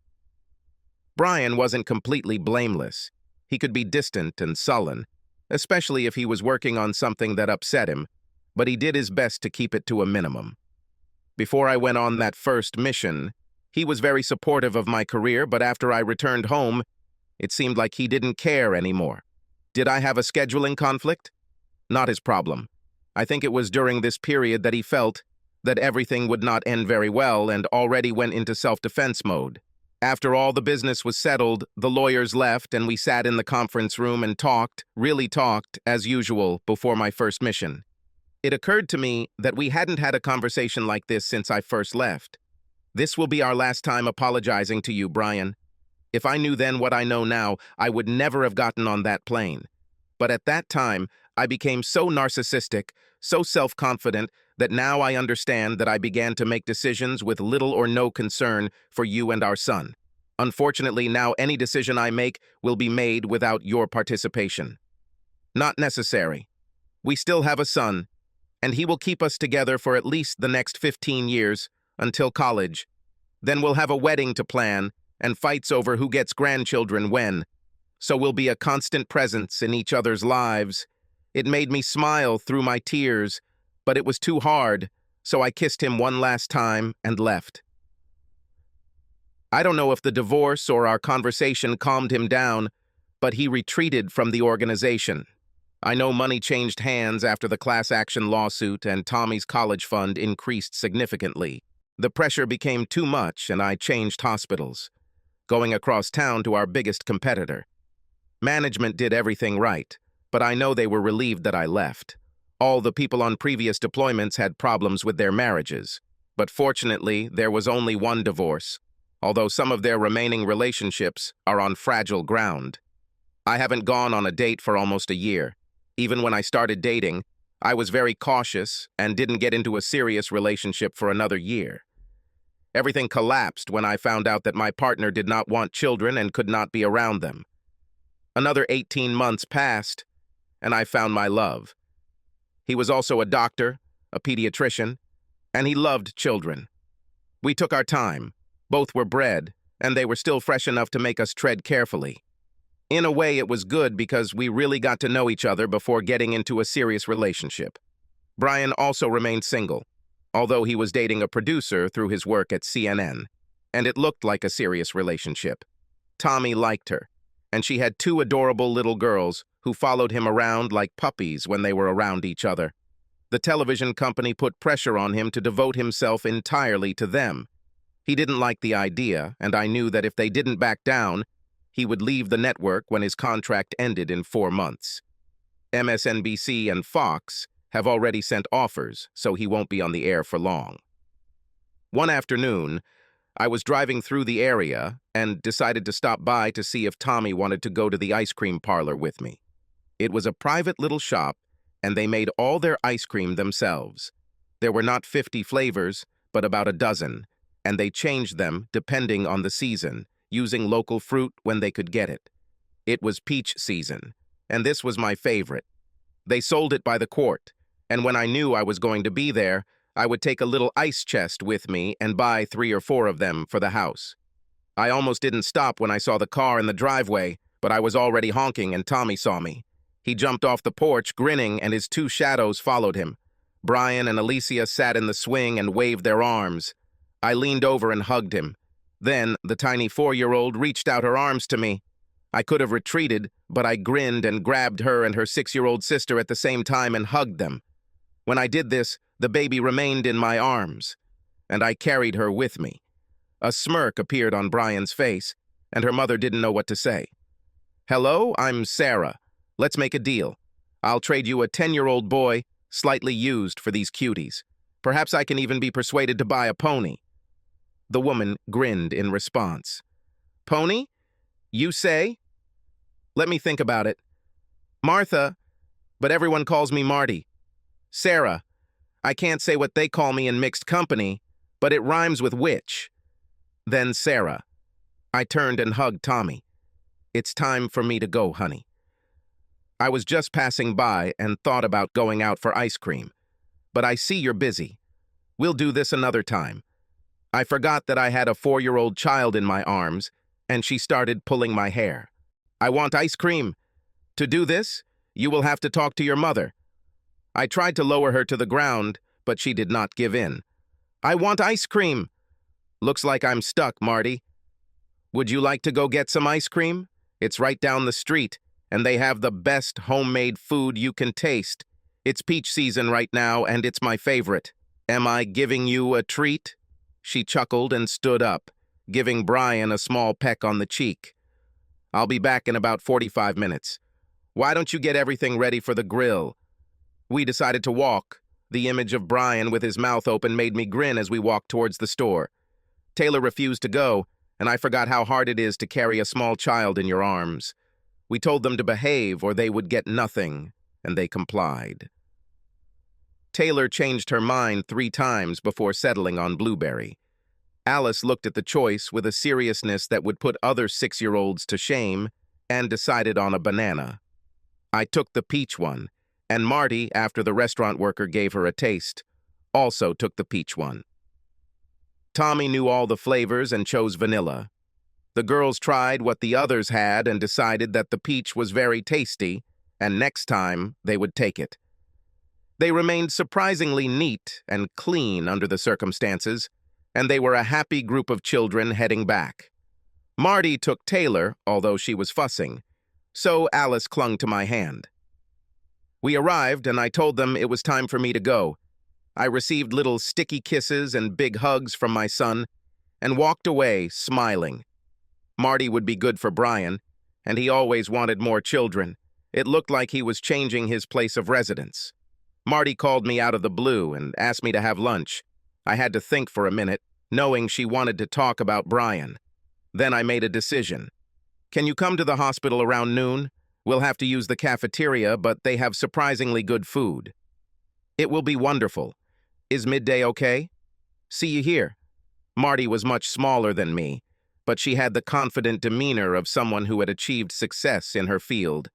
Brian wasn't completely blameless. He could be distant and sullen, especially if he was working on something that upset him, but he did his best to keep it to a minimum. Before I went on that first mission, he was very supportive of my career, but after I returned home, it seemed like he didn't care anymore. Did I have a scheduling conflict? Not his problem. I think it was during this period that he felt that everything would not end very well and already went into self-defense mode. After all the business was settled, the lawyers left and we sat in the conference room and talked, really talked, as usual, before my first mission. It occurred to me that we hadn't had a conversation like this since I first left. This will be our last time apologizing to you, Brian. If I knew then what I know now, I would never have gotten on that plane. But at that time, I became so narcissistic, so self-confident, that now I understand that I began to make decisions with little or no concern for you and our son. Unfortunately, now any decision I make will be made without your participation. Not necessary. We still have a son, and he will keep us together for at least the next 15 years, until college. Then we'll have a wedding to plan, and fights over who gets grandchildren when. So we'll be a constant presence in each other's lives. It made me smile through my tears, but it was too hard, so I kissed him one last time and left. I don't know if the divorce or our conversation calmed him down, but he retreated from the organization. I know money changed hands after the class action lawsuit and Tommy's college fund increased significantly. The pressure became too much and I changed hospitals, going across town to our biggest competitor. Management did everything right, but I know they were relieved that I left. All the people on previous deployments had problems with their marriages, but fortunately there was only one divorce, although some of their remaining relationships are on fragile ground. I haven't gone on a date for almost a year. Even when I started dating, I was very cautious and didn't get into a serious relationship for another year. Everything collapsed when I found out that my partner did not want children and could not be around them. Another 18 months passed, and I found my love. He was also a doctor, a pediatrician, and he loved children. We took our time. Both were bred, and they were still fresh enough to make us tread carefully. In a way, it was good because we really got to know each other before getting into a serious relationship. Brian also remained single, although he was dating a producer through his work at CNN, and it looked like a serious relationship. Tommy liked her, and she had 2 adorable little girls who followed him around like puppies when they were around each other. The television company put pressure on him to devote himself entirely to them. He didn't like the idea, and I knew that if they didn't back down, he would leave the network when his contract ended in 4 months. MSNBC and Fox have already sent offers, so he won't be on the air for long. One afternoon, I was driving through the area and decided to stop by to see if Tommy wanted to go to the ice cream parlor with me. It was a private little shop, and they made all their ice cream themselves. There were not 50 flavors, but about a dozen, and they changed them depending on the season, using local fruit when they could get it. It was peach season, and this was my favorite. They sold it by the quart, and when I knew I was going to be there, I would take a little ice chest with me and buy 3 or 4 of them for the house. I almost didn't stop when I saw the car in the driveway, but I was already honking and Tommy saw me. He jumped off the porch, grinning, and his 2 shadows followed him. Brian and Alicia sat in the swing and waved their arms. I leaned over and hugged him. Then, the tiny 4-year-old reached out her arms to me. I could have retreated, but I grinned and grabbed her and her 6-year-old sister at the same time and hugged them. When I did this, the baby remained in my arms, and I carried her with me. A smirk appeared on Brian's face, and her mother didn't know what to say. "Hello, I'm Sarah. Let's make a deal. I'll trade you a 10-year-old boy, slightly used, for these cuties. Perhaps I can even be persuaded to buy a pony." The woman grinned in response. "Pony? You say?" "Let me think about it. Martha, but everyone calls me Marty. Sarah, I can't say what they call me in mixed company, but it rhymes with witch." Then Sarah. I turned and hugged Tommy. "It's time for me to go, honey." I was just passing by and thought about going out for ice cream. "But I see you're busy. We'll do this another time." I forgot that I had a 4-year-old child in my arms, and she started pulling my hair. "I want ice cream. To do this, you will have to talk to your mother." I tried to lower her to the ground, but she did not give in. "I want ice cream." "Looks like I'm stuck, Marty. Would you like to go get some ice cream? It's right down the street, and they have the best homemade food you can taste. It's peach season right now, and it's my favorite. Am I giving you a treat?" She chuckled and stood up, giving Brian a small peck on the cheek. "I'll be back in about 45 minutes. Why don't you get everything ready for the grill?" We decided to walk. The image of Brian with his mouth open made me grin as we walked towards the store. Taylor refused to go, and I forgot how hard it is to carry a small child in your arms. We told them to behave or they would get nothing, and they complied. Taylor changed her mind 3 times before settling on blueberry. Alice looked at the choice with a seriousness that would put other 6-year-olds to shame and decided on a banana. I took the peach one, and Marty, after the restaurant worker gave her a taste, also took the peach one. Tommy knew all the flavors and chose vanilla. The girls tried what the others had and decided that the peach was very tasty, and next time they would take it. They remained surprisingly neat and clean under the circumstances, and they were a happy group of children heading back. Marty took Taylor, although she was fussing, so Alice clung to my hand. We arrived, and I told them it was time for me to go. I received little sticky kisses and big hugs from my son, and walked away, smiling. Marty would be good for Brian, and he always wanted more children. It looked like he was changing his place of residence. Marty called me out of the blue and asked me to have lunch. I had to think for a minute, knowing she wanted to talk about Brian. Then I made a decision. "Can you come to the hospital around noon? We'll have to use the cafeteria, but they have surprisingly good food." "It will be wonderful. Is midday okay?" "See you here." Marty was much smaller than me, but she had the confident demeanor of someone who had achieved success in her field.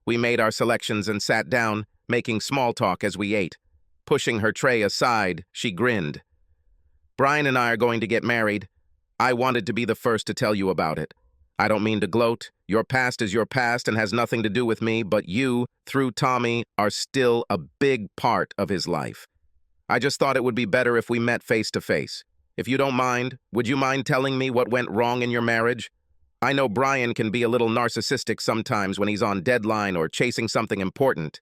We made our selections and sat down, making small talk as we ate. Pushing her tray aside, she grinned. "Brian and I are going to get married. I wanted to be the first to tell you about it. I don't mean to gloat. Your past is your past and has nothing to do with me, but you, through Tommy, are still a big part of his life. I just thought it would be better if we met face to face. If you don't mind, would you mind telling me what went wrong in your marriage? I know Brian can be a little narcissistic sometimes when he's on deadline or chasing something important,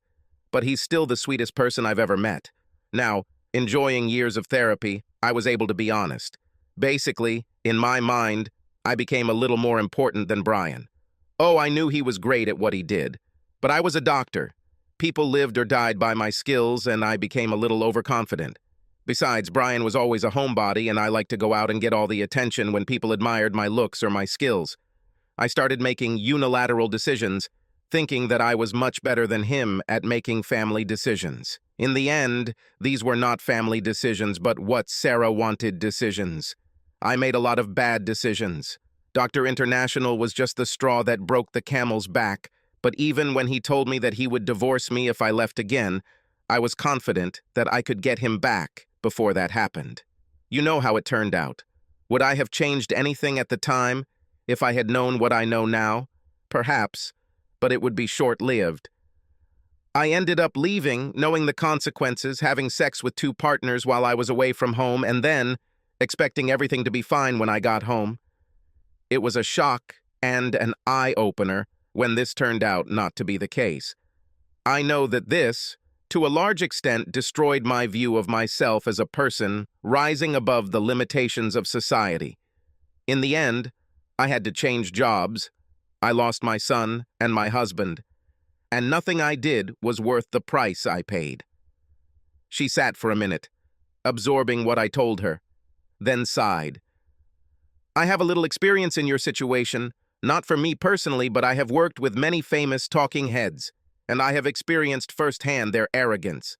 but he's still the sweetest person I've ever met. Now, enjoying years of therapy, I was able to be honest. Basically, in my mind, I became a little more important than Brian. Oh, I knew he was great at what he did, but I was a doctor. People lived or died by my skills, and I became a little overconfident. Besides, Brian was always a homebody, and I liked to go out and get all the attention when people admired my looks or my skills. I started making unilateral decisions, thinking that I was much better than him at making family decisions. In the end, these were not family decisions, but what Sarah wanted decisions. I made a lot of bad decisions. Dr. International was just the straw that broke the camel's back, but even when he told me that he would divorce me if I left again, I was confident that I could get him back before that happened. You know how it turned out. Would I have changed anything at the time if I had known what I know now? Perhaps, but it would be short-lived. I ended up leaving, knowing the consequences, having sex with 2 partners while I was away from home, and then expecting everything to be fine when I got home. It was a shock and an eye-opener when this turned out not to be the case. I know that this, to a large extent destroyed my view of myself as a person rising above the limitations of society. In the end, I had to change jobs. I lost my son and my husband, and nothing I did was worth the price I paid. She sat for a minute, absorbing what I told her, then sighed. I have a little experience in your situation, not for me personally, but I have worked with many famous talking heads, and I have experienced firsthand their arrogance.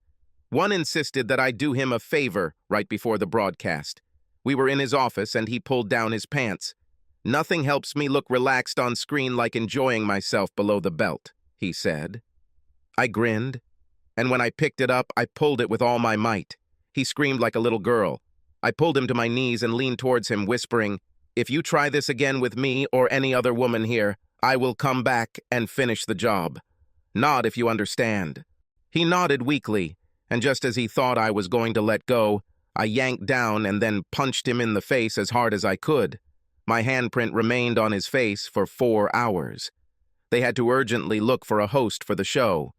One insisted that I do him a favor right before the broadcast. We were in his office and he pulled down his pants. Nothing helps me look relaxed on screen like enjoying myself below the belt, he said. I grinned, and when I picked it up, I pulled it with all my might. He screamed like a little girl. I pulled him to my knees and leaned towards him, whispering, "If you try this again with me or any other woman here, I will come back and finish the job. Nod if you understand." He nodded weakly, and just as he thought I was going to let go, I yanked down and then punched him in the face as hard as I could. My handprint remained on his face for 4 hours. They had to urgently look for a host for the show.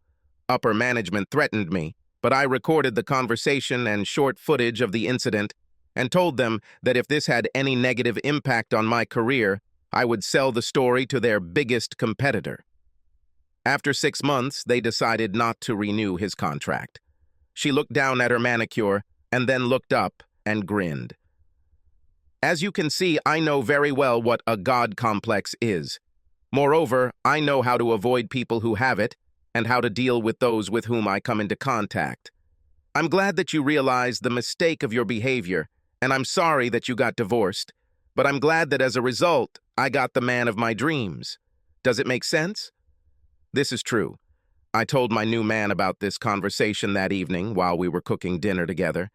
Upper management threatened me, but I recorded the conversation and short footage of the incident and told them that if this had any negative impact on my career, I would sell the story to their biggest competitor. After 6 months, they decided not to renew his contract. She looked down at her manicure and then looked up and grinned. As you can see, I know very well what a God complex is. Moreover, I know how to avoid people who have it and how to deal with those with whom I come into contact. I'm glad that you realized the mistake of your behavior, and I'm sorry that you got divorced, but I'm glad that as a result, I got the man of my dreams. Does it make sense? This is true. I told my new man about this conversation that evening while we were cooking dinner together.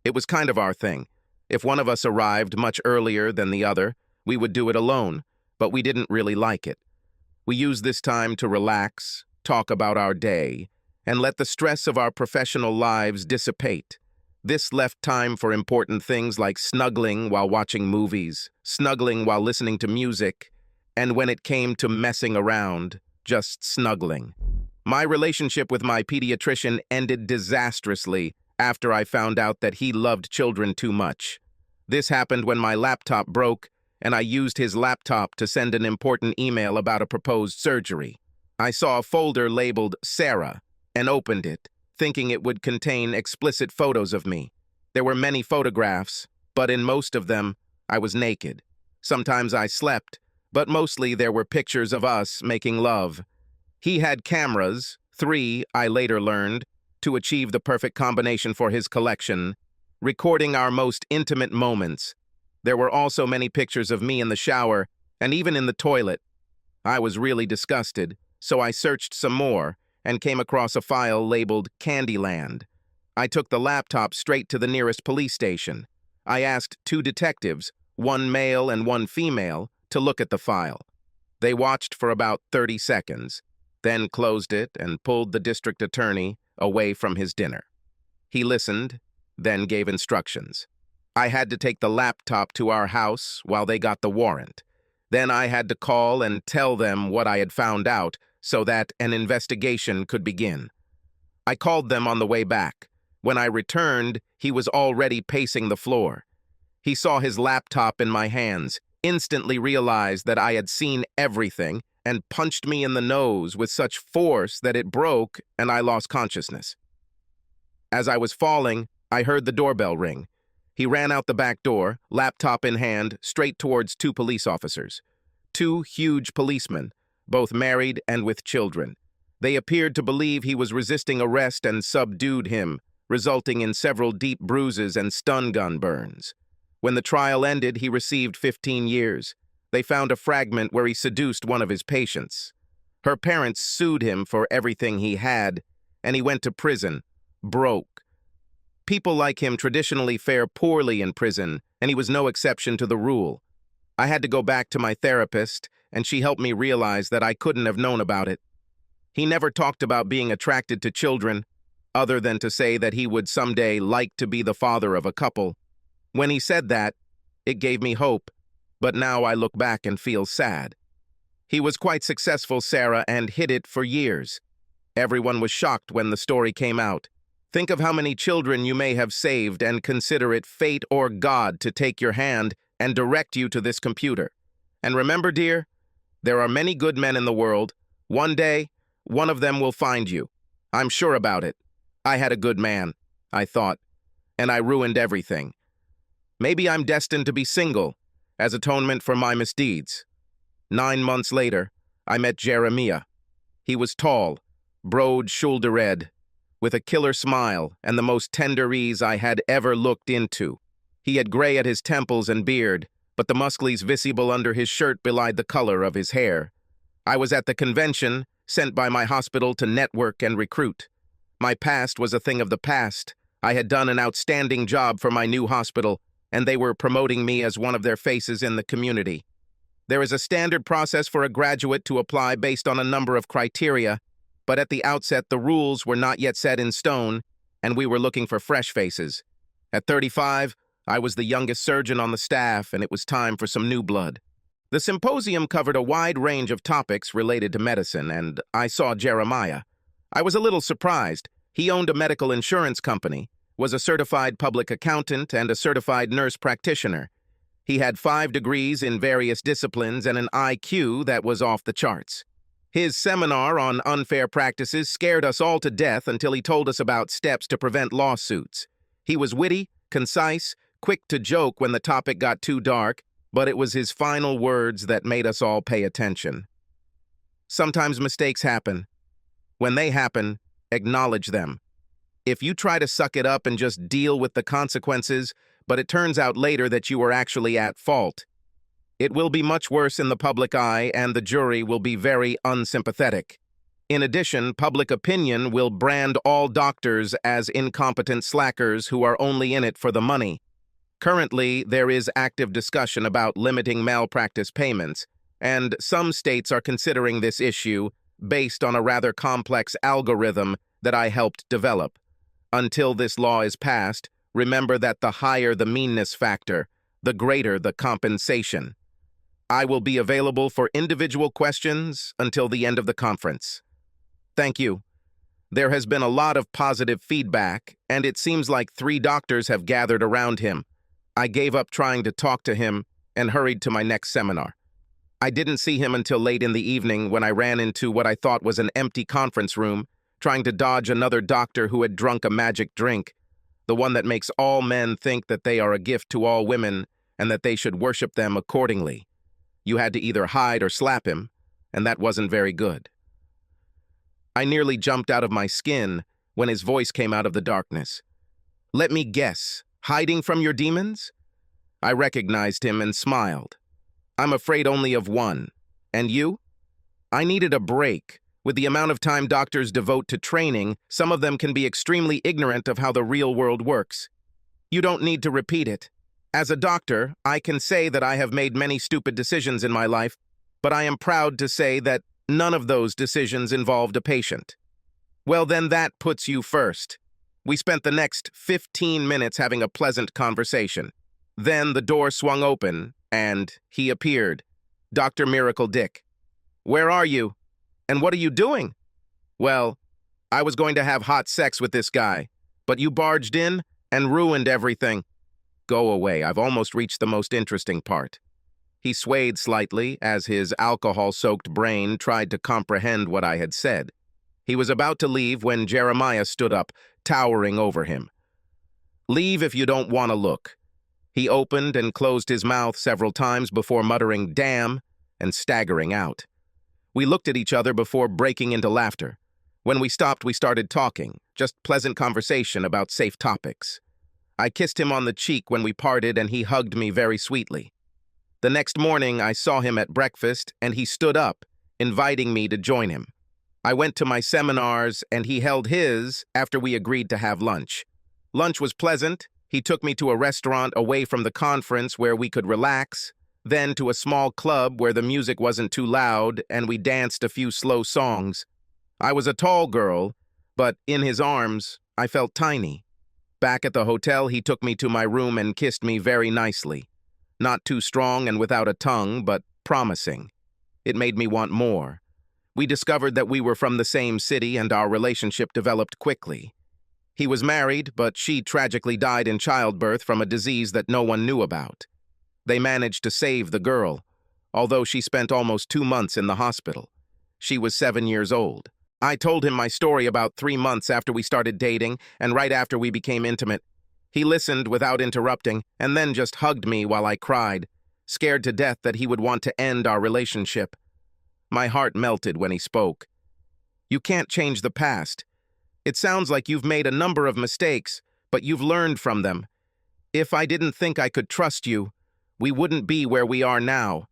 It was kind of our thing. If one of us arrived much earlier than the other, we would do it alone, but we didn't really like it. We used this time to relax, talk about our day, and let the stress of our professional lives dissipate. This left time for important things like snuggling while watching movies, snuggling while listening to music, and when it came to messing around, just snuggling. My relationship with my pediatrician ended disastrously after I found out that he loved children too much. This happened when my laptop broke, and I used his laptop to send an important email about a proposed surgery. I saw a folder labeled Sarah and opened it, thinking it would contain explicit photos of me. There were many photographs, but in most of them, I was naked. Sometimes I slept, but mostly there were pictures of us making love. He had cameras, 3, I later learned, to achieve the perfect combination for his collection, recording our most intimate moments. There were also many pictures of me in the shower and even in the toilet. I was really disgusted, so I searched some more and came across a file labeled Candyland. I took the laptop straight to the nearest police station. I asked 2 detectives, one male and one female, to look at the file. They watched for about 30 seconds, then closed it and pulled the district attorney away from his dinner. He listened, then gave instructions. I had to take the laptop to our house while they got the warrant. Then I had to call and tell them what I had found out so that an investigation could begin. I called them on the way back. When I returned, he was already pacing the floor. He saw his laptop in my hands, instantly realized that I had seen everything, and punched me in the nose with such force that it broke and I lost consciousness. As I was falling, I heard the doorbell ring. He ran out the back door, laptop in hand, straight towards 2 police officers. 2 huge policemen, both married and with children. They appeared to believe he was resisting arrest and subdued him, resulting in several deep bruises and stun gun burns. When the trial ended, he received 15 years. They found a fragment where he seduced one of his patients. Her parents sued him for everything he had, and he went to prison, broke. People like him traditionally fare poorly in prison, and he was no exception to the rule. I had to go back to my therapist, and she helped me realize that I couldn't have known about it. He never talked about being attracted to children, other than to say that he would someday like to be the father of a couple. When he said that, it gave me hope, but now I look back and feel sad. He was quite successful, Sarah, and hid it for years. Everyone was shocked when the story came out. Think of how many children you may have saved and consider it fate or God to take your hand and direct you to this computer. And remember, dear, there are many good men in the world. One day, one of them will find you. I'm sure about it. I had a good man, I thought, and I ruined everything. Maybe I'm destined to be single, as atonement for my misdeeds. 9 months later, I met Jeremiah. He was tall, broad-shouldered, with a killer smile and the most tender ease I had ever looked into. He had gray at his temples and beard, but the muscles visible under his shirt belied the color of his hair. I was at the convention, sent by my hospital to network and recruit. My past was a thing of the past. I had done an outstanding job for my new hospital, and they were promoting me as one of their faces in the community. There is a standard process for a graduate to apply based on a number of criteria, but at the outset the rules were not yet set in stone, and we were looking for fresh faces. At 35, I was the youngest surgeon on the staff, and it was time for some new blood. The symposium covered a wide range of topics related to medicine, and I saw Jeremiah. I was a little surprised. He owned a medical insurance company, was a certified public accountant, and a certified nurse practitioner. He had 5 degrees in various disciplines and an IQ that was off the charts. His seminar on unfair practices scared us all to death until he told us about steps to prevent lawsuits. He was witty, concise, quick to joke when the topic got too dark, but it was his final words that made us all pay attention. Sometimes mistakes happen. When they happen, acknowledge them. If you try to suck it up and just deal with the consequences, but it turns out later that you were actually at fault, it will be much worse in the public eye, and the jury will be very unsympathetic. In addition, public opinion will brand all doctors as incompetent slackers who are only in it for the money. Currently, there is active discussion about limiting malpractice payments, and some states are considering this issue based on a rather complex algorithm that I helped develop. Until this law is passed, remember that the higher the meanness factor, the greater the compensation. I will be available for individual questions until the end of the conference. Thank you. There has been a lot of positive feedback, and it seems like 3 doctors have gathered around him. I gave up trying to talk to him and hurried to my next seminar. I didn't see him until late in the evening when I ran into what I thought was an empty conference room, trying to dodge another doctor who had drunk a magic drink, the one that makes all men think that they are a gift to all women and that they should worship them accordingly. You had to either hide or slap him, and that wasn't very good. I nearly jumped out of my skin when his voice came out of the darkness. Let me guess, hiding from your demons? I recognized him and smiled. I'm afraid only of one. And you? I needed a break. With the amount of time doctors devote to training, some of them can be extremely ignorant of how the real world works. You don't need to repeat it. As a doctor, I can say that I have made many stupid decisions in my life, but I am proud to say that none of those decisions involved a patient. Well, then that puts you first. We spent the next 15 minutes having a pleasant conversation. Then the door swung open, and he appeared. Dr. Miracle Dick. Where are you? And what are you doing? Well, I was going to have hot sex with this guy, but you barged in and ruined everything. Go away, I've almost reached the most interesting part. He swayed slightly as his alcohol-soaked brain tried to comprehend what I had said. He was about to leave when Jeremiah stood up, towering over him. Leave if you don't want to look. He opened and closed his mouth several times before muttering, damn, and staggering out. We looked at each other before breaking into laughter. When we stopped, we started talking, just pleasant conversation about safe topics. I kissed him on the cheek when we parted, and he hugged me very sweetly. The next morning, I saw him at breakfast, and he stood up, inviting me to join him. I went to my seminars, and he held his after we agreed to have lunch. Lunch was pleasant. He took me to a restaurant away from the conference where we could relax, then to a small club where the music wasn't too loud, and we danced a few slow songs. I was a tall girl, but in his arms, I felt tiny. Back at the hotel, he took me to my room and kissed me very nicely. Not too strong and without a tongue, but promising. It made me want more. We discovered that we were from the same city and our relationship developed quickly. He was married, but she tragically died in childbirth from a disease that no one knew about. They managed to save the girl, although she spent almost 2 months in the hospital. She was 7 years old. I told him my story about 3 months after we started dating and right after we became intimate. He listened without interrupting and then just hugged me while I cried, scared to death that he would want to end our relationship. My heart melted when he spoke. You can't change the past. It sounds like you've made a number of mistakes, but you've learned from them. If I didn't think I could trust you, we wouldn't be where we are now.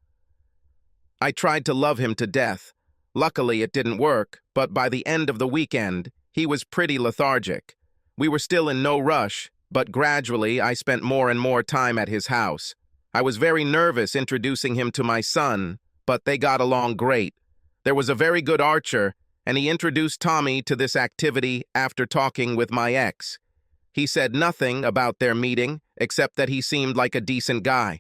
I tried to love him to death. Luckily, it didn't work, but by the end of the weekend, he was pretty lethargic. We were still in no rush, but gradually I spent more and more time at his house. I was very nervous introducing him to my son, but they got along great. There was a very good archer, and he introduced Tommy to this activity after talking with my ex. He said nothing about their meeting, except that he seemed like a decent guy.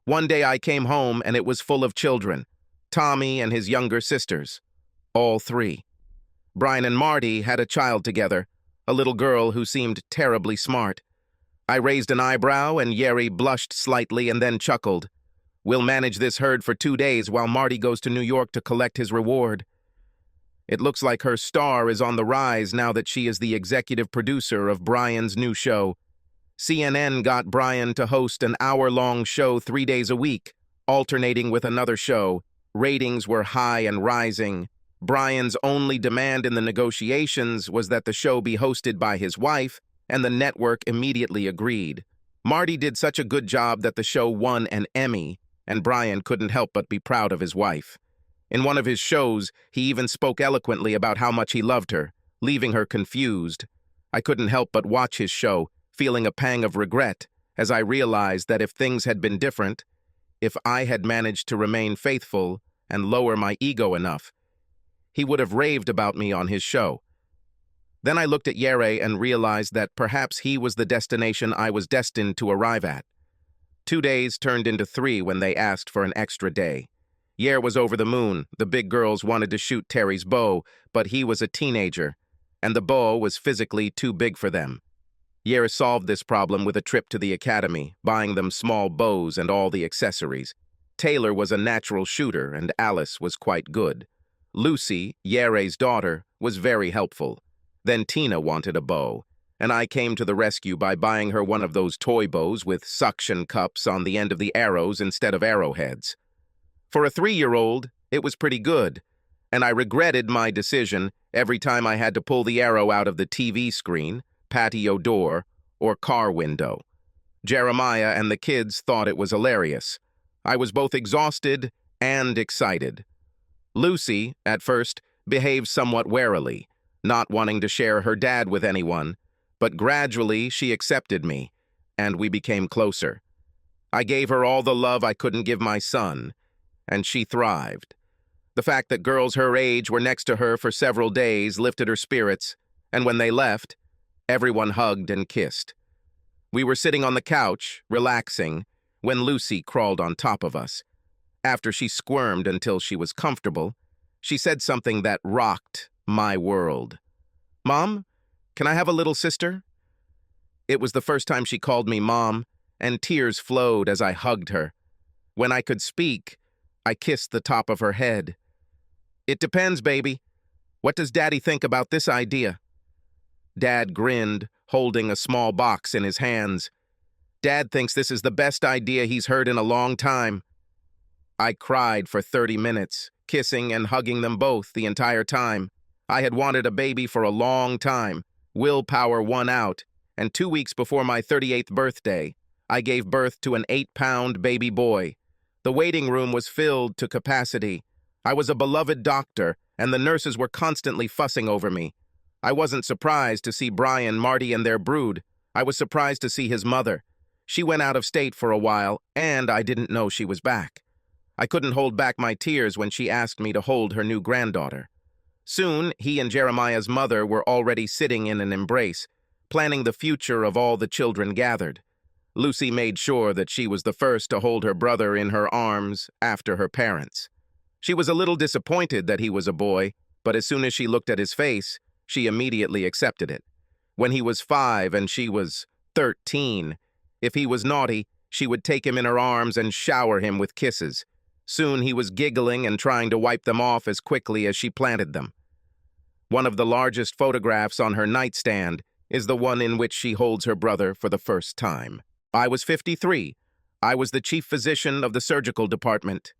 One day I came home and it was full of children. Tommy and his younger sisters. All 3. Brian and Marty had a child together, a little girl who seemed terribly smart. I raised an eyebrow and Yeri blushed slightly and then chuckled. We'll manage this herd for 2 days while Marty goes to New York to collect his reward. It looks like her star is on the rise now that she is the executive producer of Brian's new show. CNN got Brian to host an hour-long show 3 days a week, alternating with another show. Ratings were high and rising. Brian's only demand in the negotiations was that the show be hosted by his wife, and the network immediately agreed. Marty did such a good job that the show won an Emmy, and Brian couldn't help but be proud of his wife. In one of his shows, he even spoke eloquently about how much he loved her, leaving her confused. I couldn't help but watch his show, feeling a pang of regret, as I realized that if things had been different, if I had managed to remain faithful and lower my ego enough, he would have raved about me on his show. Then I looked at Yeri and realized that perhaps he was the destination I was destined to arrive at. 2 days turned into 3 when they asked for an extra day. Yer was over the moon. The big girls wanted to shoot Terry's bow, but he was a teenager, and the bow was physically too big for them. Yer solved this problem with a trip to the academy, buying them small bows and all the accessories. Taylor was a natural shooter, and Alice was quite good. Lucy, Yere's daughter, was very helpful. Then Tina wanted a bow, and I came to the rescue by buying her one of those toy bows with suction cups on the end of the arrows instead of arrowheads. For a 3-year-old, it was pretty good, and I regretted my decision every time I had to pull the arrow out of the TV screen, patio door, or car window. Jeremiah and the kids thought it was hilarious. I was both exhausted and excited. Lucy, at first, behaved somewhat warily, not wanting to share her dad with anyone, but gradually she accepted me, and we became closer. I gave her all the love I couldn't give my son, and she thrived. The fact that girls her age were next to her for several days lifted her spirits, and when they left, everyone hugged and kissed. We were sitting on the couch, relaxing, when Lucy crawled on top of us. After she squirmed until she was comfortable, she said something that rocked my world. "Mom, can I have a little sister?" It was the first time she called me Mom, and tears flowed as I hugged her. When I could speak, I kissed the top of her head. "It depends, baby. What does Daddy think about this idea?" Dad grinned, holding a small box in his hands. "Dad thinks this is the best idea he's heard in a long time." I cried for 30 minutes, kissing and hugging them both the entire time. I had wanted a baby for a long time. Willpower won out, and 2 weeks before my 38th birthday, I gave birth to an 8-pound baby boy. The waiting room was filled to capacity. I was a beloved doctor, and the nurses were constantly fussing over me. I wasn't surprised to see Brian, Marty, and their brood. I was surprised to see his mother. She went out of state for a while, and I didn't know she was back. I couldn't hold back my tears when she asked me to hold her new granddaughter. Soon, he and Jeremiah's mother were already sitting in an embrace, planning the future of all the children gathered. Lucy made sure that she was the first to hold her brother in her arms after her parents. She was a little disappointed that he was a boy, but as soon as she looked at his face, she immediately accepted it. When he was 5 and she was 13, if he was naughty, she would take him in her arms and shower him with kisses. Soon he was giggling and trying to wipe them off as quickly as she planted them. One of the largest photographs on her nightstand is the one in which she holds her brother for the first time. I was 53. I was the chief physician of the surgical department.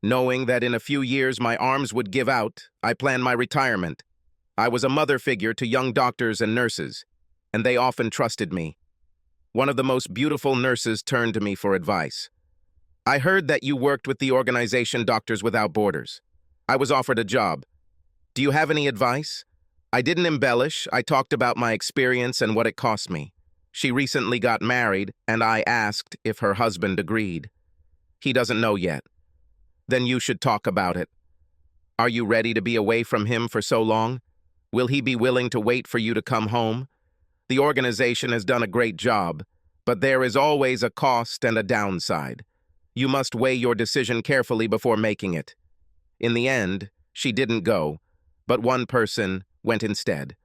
Knowing that in a few years my arms would give out, I planned my retirement. I was a mother figure to young doctors and nurses, and they often trusted me. One of the most beautiful nurses turned to me for advice. "I heard that you worked with the organization Doctors Without Borders. I was offered a job. Do you have any advice?" I didn't embellish. I talked about my experience and what it cost me. She recently got married, and I asked if her husband agreed. "He doesn't know yet." "Then you should talk about it. Are you ready to be away from him for so long? Will he be willing to wait for you to come home? The organization has done a great job, but there is always a cost and a downside. You must weigh your decision carefully before making it." In the end, she didn't go, but one person went instead.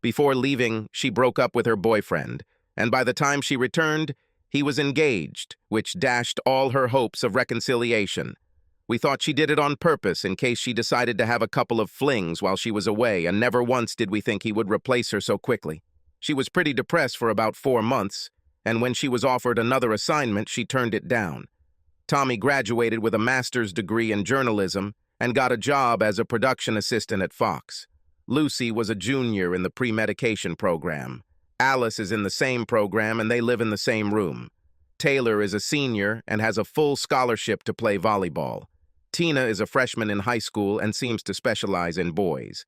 Before leaving, she broke up with her boyfriend, and by the time she returned, he was engaged, which dashed all her hopes of reconciliation. We thought she did it on purpose in case she decided to have a couple of flings while she was away, and never once did we think he would replace her so quickly. She was pretty depressed for about 4 months, and when she was offered another assignment, she turned it down. Tommy graduated with a master's degree in journalism and got a job as a production assistant at Fox. Lucy was a junior in the pre-medication program. Alice is in the same program, and they live in the same room. Taylor is a senior and has a full scholarship to play volleyball. Tina is a freshman in high school and seems to specialize in boys.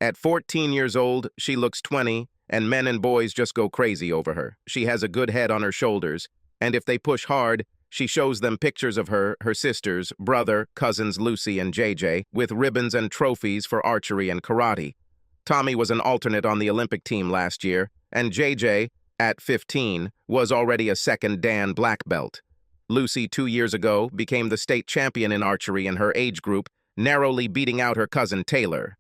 At 14 years old, she looks 20, and men and boys just go crazy over her. She has a good head on her shoulders, and if they push hard, she shows them pictures of her sisters, brother, cousins Lucy and JJ, with ribbons and trophies for archery and karate. Tommy was an alternate on the Olympic team last year, and JJ, at 15, was already a second Dan black belt. Lucy, 2 years ago, became the state champion in archery in her age group, narrowly beating out her cousin Taylor.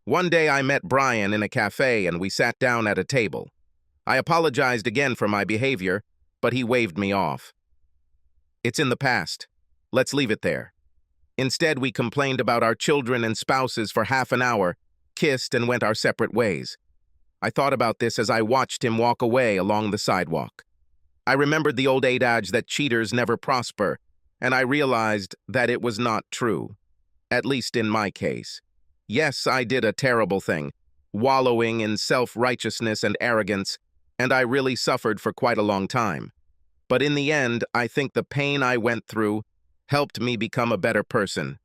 One day I met Brian in a cafe and we sat down at a table. I apologized again for my behavior, but he waved me off. "It's in the past. Let's leave it there." Instead, we complained about our children and spouses for half an hour, kissed, and went our separate ways. I thought about this as I watched him walk away along the sidewalk. I remembered the old adage that cheaters never prosper, and I realized that it was not true, at least in my case. Yes, I did a terrible thing, wallowing in self-righteousness and arrogance, and I really suffered for quite a long time. But in the end, I think the pain I went through helped me become a better person.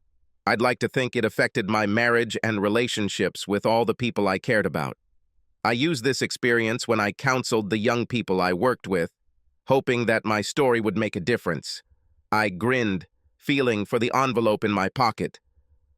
I'd like to think it affected my marriage and relationships with all the people I cared about. I used this experience when I counseled the young people I worked with, hoping that my story would make a difference. I grinned, feeling for the envelope in my pocket.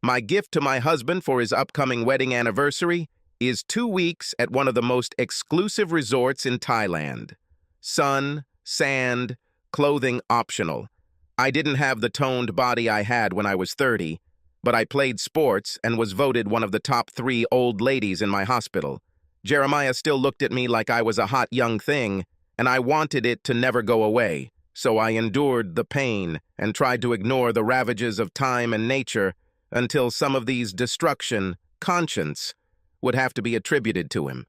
My gift to my husband for his upcoming wedding anniversary is 2 weeks at one of the most exclusive resorts in Thailand. Sun, sand, clothing optional. I didn't have the toned body I had when I was 30, but I played sports and was voted one of the top 3 old ladies in my hospital. Jeremiah still looked at me like I was a hot young thing, and I wanted it to never go away, so I endured the pain and tried to ignore the ravages of time and nature until some of these destruction, conscience, would have to be attributed to him.